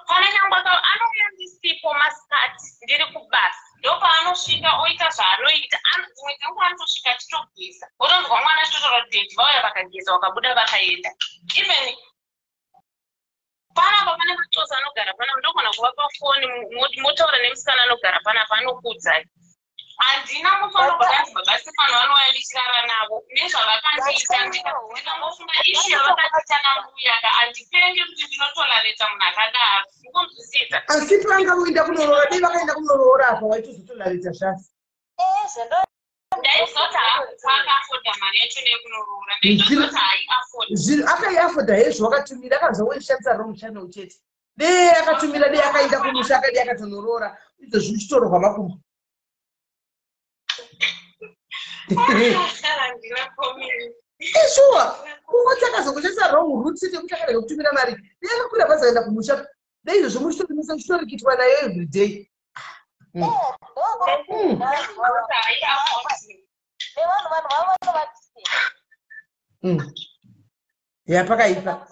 pana nyangwa anouya ndisipo masikati ndiri kubasa ndopaanosvika oita zvaanoita dzimwe dzenguva anotosvika titogeza otonzwa mwana chitotora date vauya vakageza vakabuda vakaenda even panapa pane matozi anogara panapa ndogona kuvapa foni motaura nemusikana anogara panapa anokuudzai handina mufanira kudanzi yaBaStephen vanouya ndichirara navo nezvavakandiita ndikangofunga ishi yavakaita namuyaka handipenge kuti ndinotolareta munhu akadaro mukunzwisisa asi panga kuenda kunoroora dei vakaenda kunoroora apa waitozotolareta zvasi ndaizoti akafoda mari yacho nekunorora ndaizoti haiafoda akaiafoda hezvo wakatumira akanzwa weishandisa wrong channel chete dei akatumira dei akaenda kumusha akadei akatonorora izvo zvichitorwa makumbo sure kungoti akazongoshandisa wrong route yekuti akarega kutumira mari dei akakwira bhazi akaenda kumusha dei izvo zvomuchitorisa chitorikitwa nayo every day yapakaipa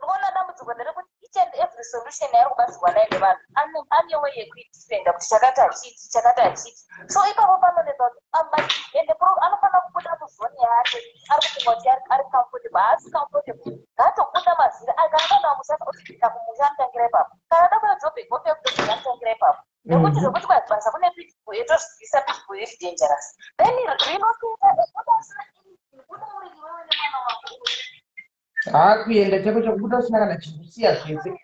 unoona dambudziko nderekuti each and every solution yaari kubatsirwa nayo nevanhu ane way yekuidefenda kuti chakati hachiti so ipapo panonetsa kuti ende anofanira kubuda muzoni yake ari kufunga kuti ari comfortable haasi comfortable ngaatobuda mazira akangana musasa otiita kumusha anotangira ipapo kana ada kuya job ikope kuti anotangira ipapo nekuti zvokuti kwazibasa kune pitbull yetozvibvisa pitbull iri dangerous then rinopinda kuda uri iwewe nemwana wako kuenda chako chakubuda usina kana chikusiya zvese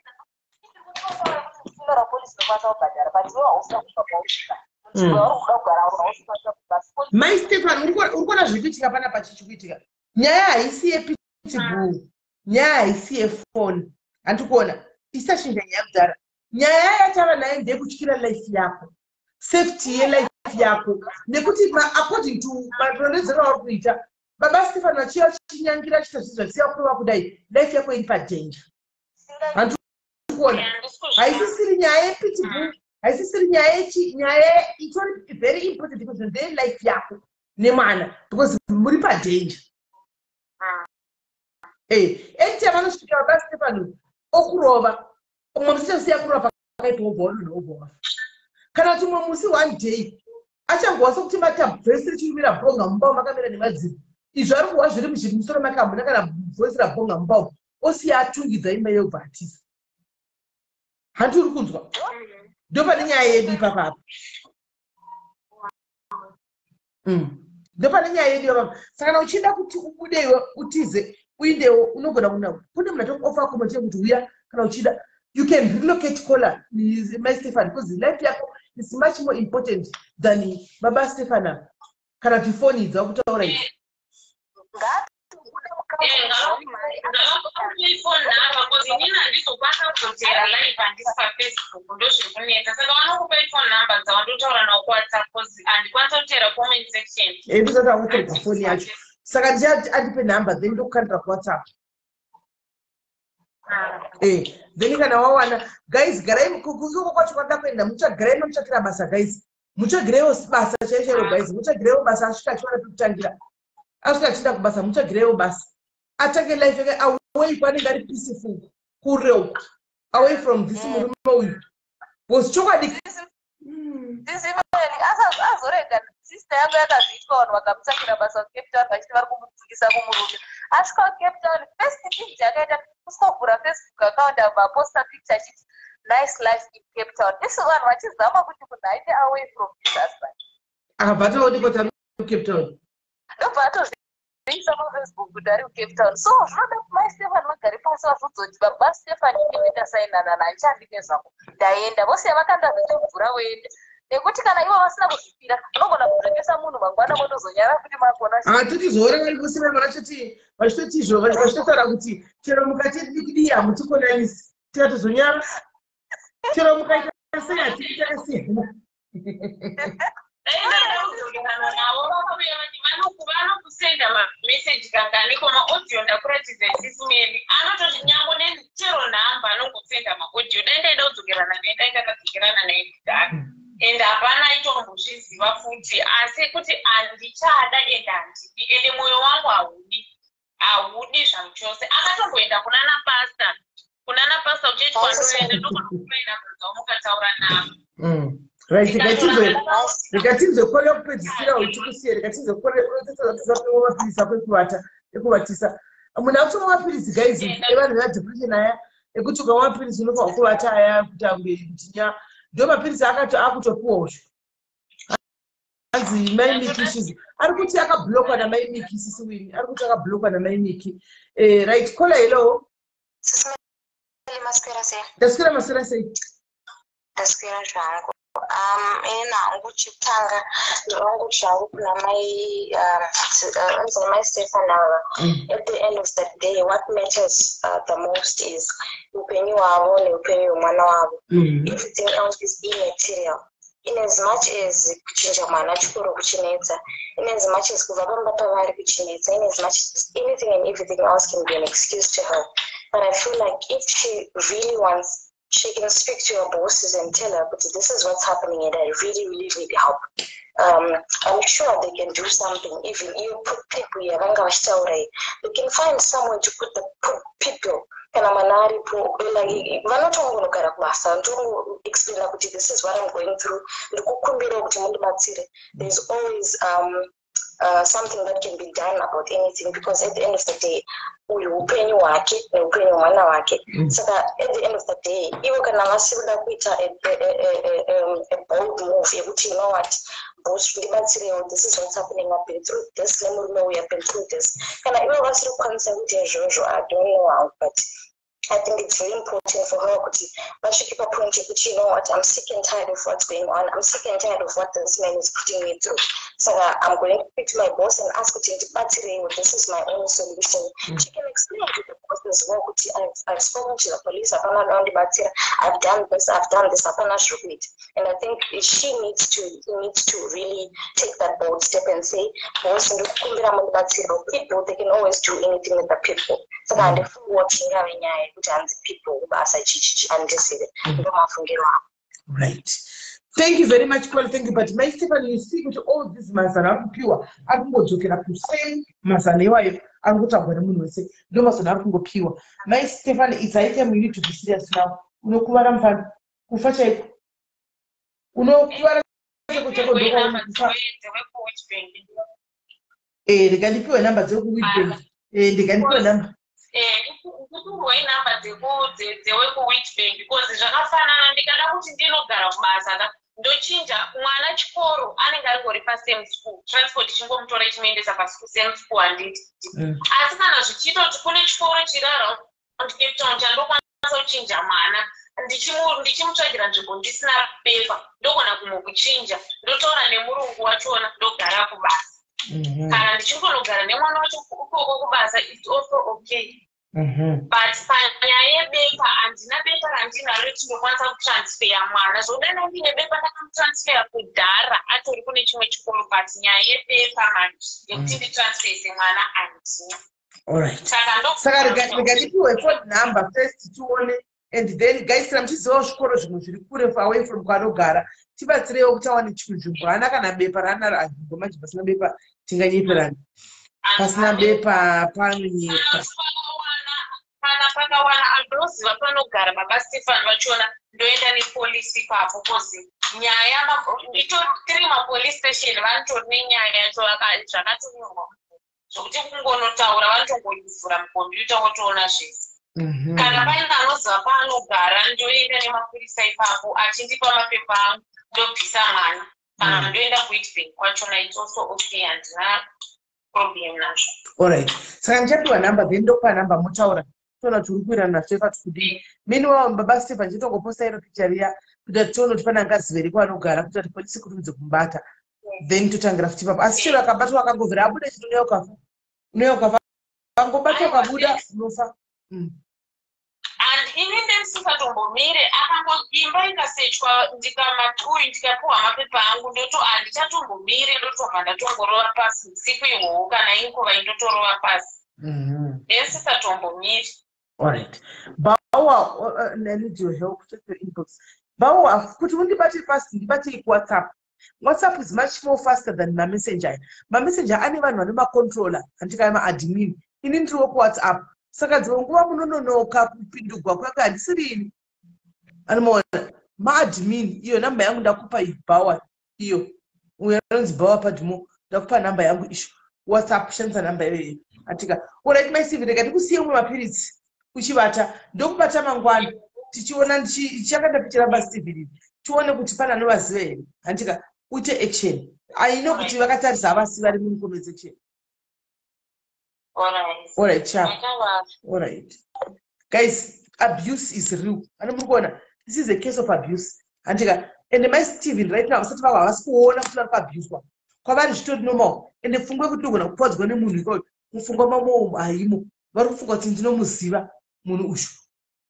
yaBaStephen uri kuona zviri kuitika panapa chichikuitika nyaya haisi yepitbull nyaya haisi yefoni handikuona isachinja nyaya kudhara nyaya yatava nayo ndeyekutyira life yako safety yelife yako nekuti according to marondedzero auri kuita yaBaStephen vachiya chichinyangira chitozvizvasiya kurova kudai life yako iri padanger handikuona haisisiri nyaya yepitbull haisisiri nyaya itori very important because ndeye life yako nemwana because muri padanger eti avanosvika yaBaStephen okurova umwe musi chasiya kurova pakaipaobva unonobva kana kuti umwe musi one day achangowasa kuti matabvesi richimira bhonga mumba makamira nemadziro izvo ari kuwa zviri mumusoro make hamuna kana bvesi rabhonga mumba osiya atungidza imba yobva atisa handi uri kunzwa ndo pane nyaya yedu ipapapa ndo pane nyaya yedu ipapapa saka kana uchida kuti ubudewo utize uindewo unogona kune munhu atokuofa kumochee kuti uya kana uchida you can relocate caller yaBaStephen because life yako is much more important than yaBaStephen kana kuti foni idza kutaura idzi ndisati akutorwa foni yacho saka ndichati andipe nhamba then ndokukanira kuWhatsApp then kana wawana guys garai kunzoko kwacho kwanda kuenda muchagarai nomutsvakira basa guys muchagiraiwo basa chaizvo guys muchagiraiwo basa asvika achiwana pekutangira asvika achida kubasa mutsvagirewo basa atsvake life yake away kwanenge ari peaceful kure away from this murume uyu was chokwadi azorega sister yangu yakazviitwa vanhu vakamutsvakira basa kucape town vachiti vari kumudzikisa kumurume asvika kucape town first thing yakaita kusovhura Facebook account amaposta picture achiti nice life in Cape Town. Isu vanhu vachizama kuti munhu aite away from his husband akabva toodikota Cape Town ndobva atozviisa paFacebook kuti ari kuCape Town. So zvinoda kuti yaBaStephen vagare pasi vazodzoti yaBaStephen inenge tasainana naye chandine zvako ndaenda vose vakandazvitobvura woenda nekuti kana ivo vasina kuzvipira unogona kuzvekesa munhu mangwana motozonyara kuti makona hatitizoora vari kusime vanachoti vachitotizvo vachitotaura kuti chero mukati dikidi hamutikonanisi tikatozonyara chero mukaita sei hatiitakasiyana vanokusenda mameseji kangani koma audio ndakuratidza SIS MELLY anototi nyango nechero nhamba anongosenda maaudio dai ndaida kudzokerana naye dai ndakadzokerana naye kudhara and hapana itombozviziva futi asi kuti handichada and handidi ende mwoyo wangu haudi zvangu chose akatomboenda kunana pasta uchechi kwandoenda ndokunokumaina kudzawo mukataura navo right rikatinzekore kupedzisira uchikusiya rikatinzekore mapirisi kwekuvata ekuvatisa munhu akutomwa mapirisi guys evanhu vadepression aya ekuti ukamwa mapirisi unofanwa kuvata aya kuti amberi kutinya ndo mapirisi akutopiwa uzvo anzi maimiki ari kuti akablokwa namaimiki sisiwini ari kuti akablokwa namaimiki right kola hello ndaswera maswera sei ndaswera zvangu ena nguchitanga ndongo zvangu kuna mai Stephen at the end of the day what matters the most is upenyu wavo neupenyu hwemwana wavo everything else is immaterial in as much as kuchinja mwana chikuru kuchinetsa in as much as kuva pamba pavari kuchinetsa in as much as anything and everything else can be an excuse to her but I feel like if she really wants she can speak to her bosses and tell her, but this is what's happening and I really, really need help. I'm sure they can do something. Even you put people here, they can find someone to put the people. Explain this is what I'm going through. There's always something that can be done about anything because at the end of the day, upenyu wake neupenyu hwemwana wake saka at the end of the day ivo kana vasikuda kuita a bold move yekuti you know what boss ndibatsirewo this is what's happening I've been through this nemurume we have been through this kana ivo vasiri kukwanisa kuita izvozvo I don't know how but I think it's very important for her to keep a point you know what I'm sick and tired of what's going on I'm sick and tired of what this man is putting me through so I'm going to speak to my boss and ask her to this is my only solution she can explain to the boss as well I've spoken to the police I've done this and I think he needs to really take that bold step and say boss people they can always do anything with the people so I'm watching people right thank you very much Paul thank you but yaBaStephen you see with all this mazana akupiwa akungodzokera kusame mazana iwayo arikutangwa nemunhu wese ndo mazana akungopiwa yaBaStephen it's a item you need to be serious now unokuvara mfana kufa chaiko unokuvara ndikandipiwe namba dzekuwitbank ndikandipiwe namba kuturwe namba dzewekuwitbank because zvakafanana ndikada kuti ndinogara kubasa ndochinja mwana chikoro anenge arikori pasame school transport chingomutora chimuendesa pasame school handiti asi kana zvichitoti kune chikoro chiri around Cape Town chandokwanisa kuchinja mwana ndichimutsvagira nzvimbo ndisina pepa ndogona kumukuchinja ndotaura nemurungu wachona ndogara kubasa kana ndichingonogara nemwana wacho ukoko kubasa it's also okay but panyaya yebepa handina bepa randinaro retindokwanisa kutransfera mwana zvodana ndine bepa ndakamutransfera kudhara atori kune chimwe chikoro but nyaya yebepa manje yekuti nditransferese mwana handina saka rikandipiwe phone number first tione and then guys muchizivawo zvikoro zvimwe zviri kure away from kwanogara tibatsirewo kuti awane chimwe nzvimbo hana kana bepa raanaro azvimbo manje pasina bepa tinganyeperani pasina bepa panonyepa kana pakawana andoziva panogara yaBaStephen vachiona ndoenda nepolisi ipapo kozi nyaya itori mapolice station vanotori nenyaya yacho zvakatonyorwa zvokuti kungonotaura vanotongoivhura mukombiyuta wotoona zvese kana paine anoziva paanogara ndoenda nemapurisa ipapo achindipa mapepa angu ndobvisa mwana kana ndoenda kuitbank kwachona it's also okay handina problem nazvo. Alright, saka ndichapiwa namba then ndokupa namba motaura toona kuti uri kuirana nazvo pati kudii. Meanwhile yaBaStephen ndichitongoposta iro picha riya kuti tione kuti pane angaziveri kwanogara kuti ati polisi kurudze kumubata then totangira futi ipapo asi chero akabatwa akangobvira abuda chito neukafa angobata ukabuda unofa. And even ndisingatombomire akangimba ikasechwa ndikamatui ndikapuwa mapepa angu ndoto handichatombomire ndotobva ndatongorova pasi usiku ihwohwo kana inguva indotorova pasi ndisingatombomire. Alright, Bawa, I need your help. Check your inbox. Bawa, kuti undibate fast ndibate WhatsApp. WhatsApp is much more faster than my messenger. My messenger ane vanhu vane macontroller andika admin. Ini ndiri WhatsApp. Saka dzimwe nguva munononoka kupindurwa kwake handisirini. Anomaona maadmin iyo namba yangu ndakupa Bawa iyo. Uyo anonzi Bawa Padmo ndakupa namba yangu isho. WhatsApp shandisa namba iyoyo. Atika, alright my CV rega ndikusiye umwe mapiritsi kuchibata ndokubata mangwana tichiona ndichakanda picha yaBaStephen tione kuti pana novaziva here handika uite action. I know kuti vakatarisa havasi vari mukombe section. Alright, sharp. Alright. Guys, abuse is real. This is a case of abuse. And yaBaStephen right now, such a school of abuse. Kwavari zvitori normal. And the fungo kutogona kupodzwa nemunhu ikoyo. Mufungo mamo haimo. Vari kufunga kuti ndinomuziva munhu ushu.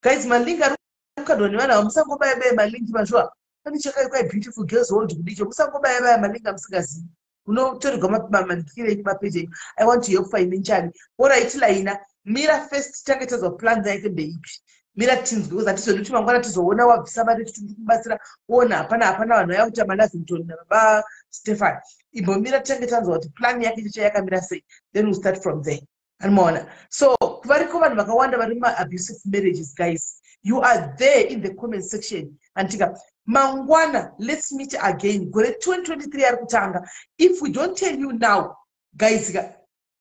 Guys, malingi ari kukadwa nevana musangobayabaya malingi mazvua. Pane chakaitwa beautiful girls world kudicho. Musangobayabaya malingi amusingazivi. Unotorerwa mamandikireyi mapeji. I want to help financially. Alright, laina. Mira first tange tazoplan yake ndeipi. Mira teams because atizo kuti mangwana tizoona wabvisa mari tikubatsira ona hapana vanhu vaya kuti maLavington yaBaStephen. Ibo mira tange tanzwa kuti plan yake chicha yakamira sei. Then we start from there. Anmona. So, kuvariko vanhu vakawanda vari abusive marriages, guys. You are there in the comment section. Antika mangwana, let's meet again. Gore 2023 ari kutanga. If we don't tell you now, guys,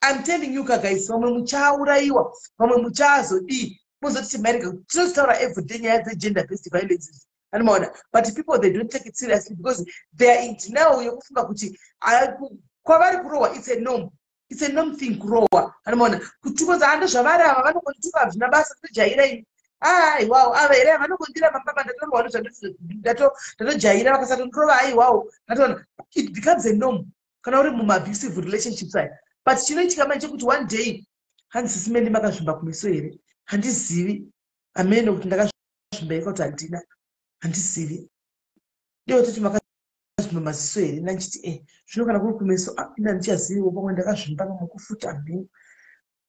I'm telling you guys, vamwe muchauraiwa, vamwe muchazodi. Muzoti America, tinotaura everyday nyaya dze-gender based violence. Anmona. But people, they don't take it seriously because they are in denial yokufunga kuti kwavari kurowa, it's a norm. It's a norm thing kurowa. Anmona. Kutukoza ando zvavari ava vanongotuka hazvina basa tojairei. Wow, ava here vanongondira mapapa ndatorwa ndatojaira vakasatondorova wow. It becomes a norm. Kana uri mumabusive relationships aya. But chinoitika manje kuti one day hanzi SIS MELLY makazvimba kumeso here. Handizivi. Amen kuti ndakazvimba kuti handina. Handizivi. Ndio kuti makazvimba maziso here nanchiti zvino kana kuri kumeso ina ndichaziviwo pamwe ndakazvimba mukufuta mbi.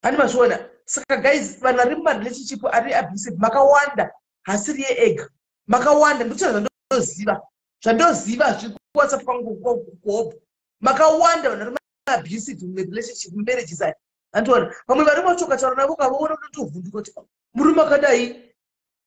Hani mazviona. Saka guys, vanhu vari mumarelationship ari abusive makawanda hasiri yeega. Makawanda ndoziva. Zvandoziva zviri kuWhatsApp kwangu kuhobo. Makawanda vanhu vari abusive relationship marriages aya. Antoona vamwe vari machoka taura navo kavaona kutovhunduka kuti murume akadai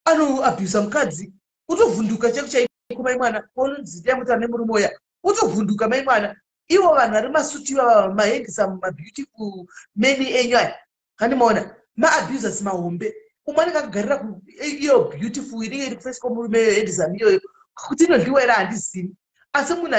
anoabhusa mukadzi utovhunduka chaiko mai mwana unonzita muti ane murume uya utovhunduka mai mwana. Ivo vanhu vari masuti mahandsome mabeautiful men enyu aya handimaona maabusers mahombe. Umwe anenge akagarira iyo beautiful inenge iri kufesi kwomurume handsome iyoyo kuti inodliwa here handizivi. Asi munhu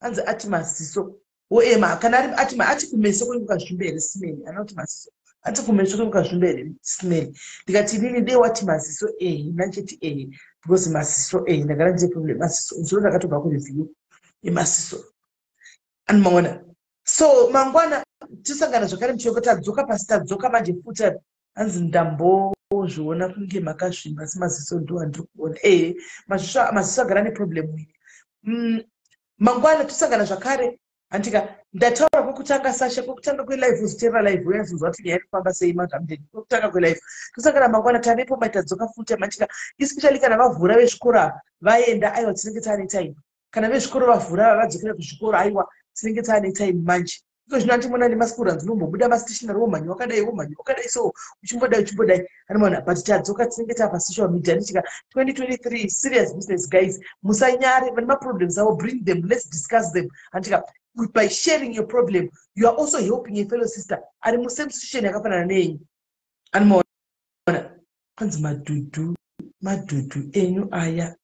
hanzi ati maziso oema kana ati kumeso kwemukazvimba here SIS MELLY anoti maziso ati kumeso kwemukazvimba here SIS MELLY. Ndikati inini dei wati maziso nanchiti because maziso ndagara ndine problem maziso nzuro ndakatobva kureview yemaziso anomaona. So mangwana tisangana zvakare muchiongo tadzoka pasi tadzoka manje futi hanzi ndambozviona kunge makazvimba asi maziso ndo andiri kuona maziso agara neproblem iyi. Mangwana tisangana zvakare andika ndataura kwekutanga sasha kwekutanga kwelive uzitera live uyazvinzwa kuti nyaya kufamba sei magamdeni kwekutanga kwelive tisangana mangwana tanepo maitadzoka futi mantika especially kana vavhura vezvikora vaenda aiwa tinenge taane time kana vezvikoro vavhura vadzokera kuzvikoro aiwa tinenge taane time manje Iko zvinoti mona nemasikura dzinombobuda mastationary womanyi wakadai so uchimbodai anoona but tadzoka tinenge tapa social media ndichika 2023 serious business guys musanyare vane maproblems avo bring them, let's discuss them andika by sharing your problem you are also helping a fellow sister ari musame situation yakafanana nenyu anoona kwanzi madhudhu enyu aya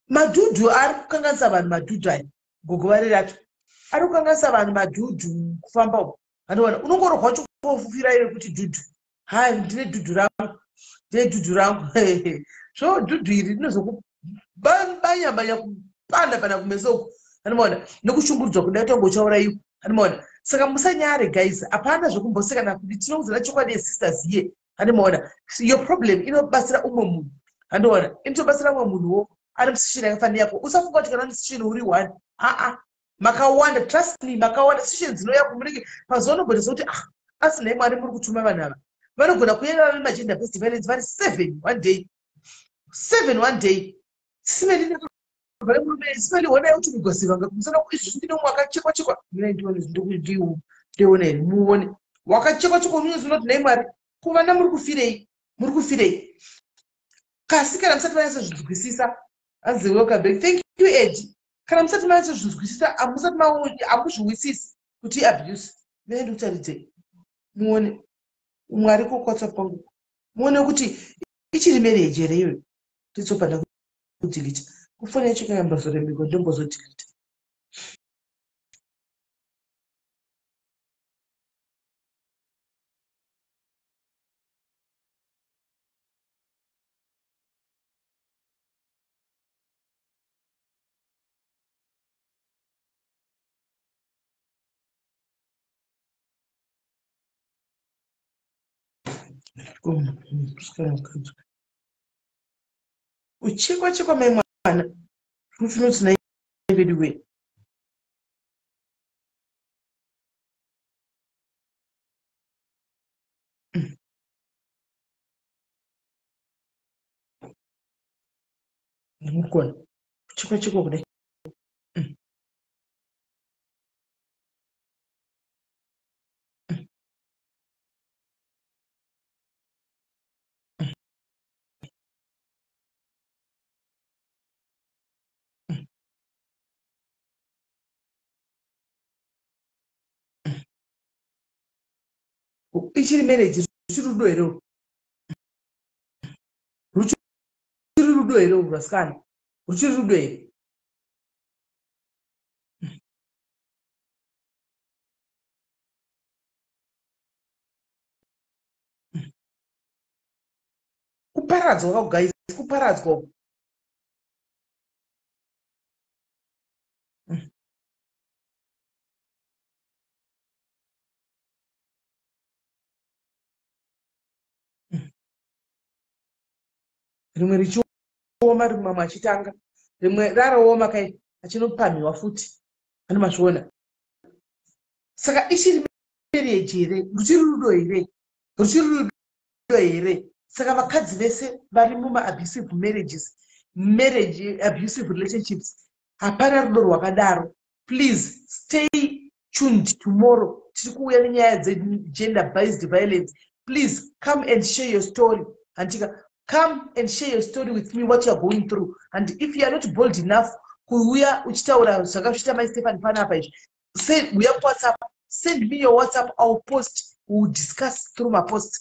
madhudhu ari kukanganisa vanhu madhudhu aya gogovari racho ari kukanganisa vanhu madhudhu kufamba uko anoona unongorohwa chokufira ire kuti dhudhu hai ndine dhudhu rangu zvo dhudhu iri rinozokubanya kupanda pana kumeso uko anoona nekushungurudzwa kudai tongochauraiwo anoona saka musanyare guys hapana zvokumbosekana kuti tinokudzana chokwadi yesisters here anoona your problem inobatsira umwe munhu anoona inotobatsira umwe munhuwo ari musishini yakafanira yako usafunga kuti kana musishini uri one makawanda trust me makawanda situation dzinouya kumunenge pazonogoda kuti asina imwari muri kutuma vanhu ava vanogona kuenda vave magender based violence vari 7 one day simeli honai kuti mugosiva ngakumusana izvi ndine umwe wakachekwa ndione here muone wakachekwa unonzi unoti nai mwari kuvana muri kufirei kasi kana musati manyatso zvinzwisisa anzi welcome back thank you Ed kana musati manyatso zvinzwisisa amuzviwisisi kuti abuse vaende kutaridze muone mwari kokwatsa pangu muone kuti ichiri marriage here iyoyo titsopanda kutilita kufanira chikayambazorembeko ndombozotilita uchekwa mai mwana rufinoti nai vedu we ndimukona uchekwa kudai ichiri marriage ruchiri rudo here ruchiri rudo here urwasikana ruchiri rudo here kuparadzwa kwako guys kuparadzwa rimwe richioma rimwe mamwe achitanga rimwe raraoma kai achinopamhiwa futi ane mazviona saka ichiri marriage here ruchiri rudo here saka vakadzi vese vari mumaabusive marriage abusive relationships hapana rudo rwakadaro please stay tuned tomorrow tiri kuuya nenyaya dzegender based violence please come and share your story antika come and share your story with me what you are going through and if you are not bold enough kuuya uchitaura zvakasvita maStephen panapa izvi uya kuwhatsapp send me your whatsapp I'll post we'll discuss through my post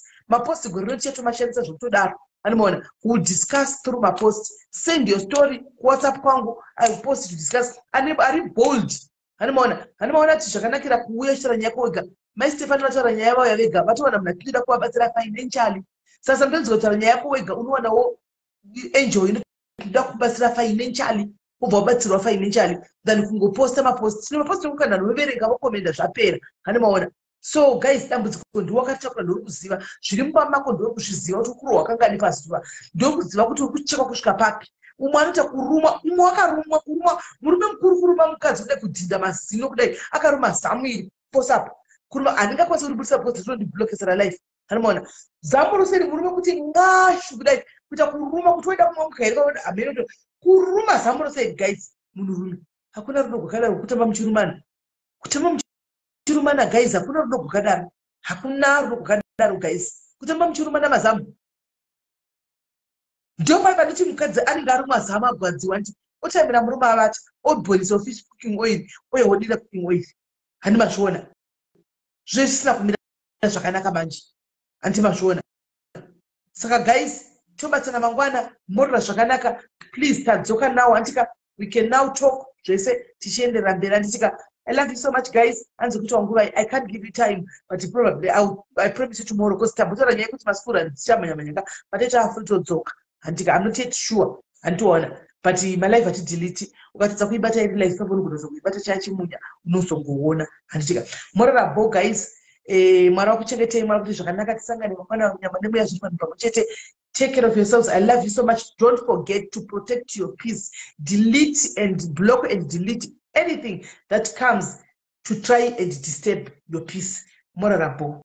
gore rinotiyatomashandisa zvokutodaro anomaona we'll discuss through my post send your story whatsapp kwangu I'll post to discuss ari bold anomaona kuti zvakanakira kuuya uchitaura nyaya yako wega maStephen vataura nyaya yavo vega vatowana munhu achida kuvabatsira financially sasa mpenzi kutaura nyaya yako wega unowanawo enjoy inoda kubatsira financially ubva wabatsirwa financially than kungoposta mapost tine mapost ekukanda noverenga vakomenda zvapera anomaona so guys dambudziko ndiwakatakura ndori kuziva zviri mumba mako ndori kuzviziva kuti ukuru hwakangani pazuva ndori kuziva kuti uri kuchekwa kusvika papi umwe anoita kuruma umwe wakarumwa murume mukuru pamukadzi kudai kudhinda mazino kudai akaruma zamwiri posapo kuruma handingakwanisa kuribudisa post tondiblokesera life anomaona zamu rose rimurume kuti ngashu kudai kuita kuruma kuti oida kumwa mukaira ameno kuruma zamu rose guys munhurume hakuna rudo gwakadaro kutamba muchirumana Kutamba muchirumana guys hakuna rudo rwakadaro. Hakuna rudo rwakadaro guys. Kutamba muchirumana mazamu. Ndomba panoti mukadzi anenge ari mazamu agwadziwa nti otambira murume avati obhoilisa fish cooking oil uye odira cooking oil. Hani mazviona. Zvese zvisina kumira zvakanaka manje. Anti mazviona. Saka guys, tobatsana mangwana, morora zvakanaka. Please tadzoka now antika we can now talk. Zvese tichiendera mberi antika. I love you so much guys. Anzi kuti wanguva I can't give you time but probably I promise you tomorrow because tambotora nyaya kuti masipura ndichamanya manyanga but todzoka. Antika I'm not yet sure. Antiona. But my life ati delete. Ukatadza kuibata iri life pamwe kunoza kuibata chachimunya unozongoona. Antika. Morora bo guys. Mwari wakuchengetei, mwari kuti zvakanaka tisangane mangwana nyama nemuya zviri vanhu pamwe chete. Take care of yourselves. I love you so much. Don't forget to protect your peace. Delete and block and delete anything that comes to try and disturb your peace. Morarabo.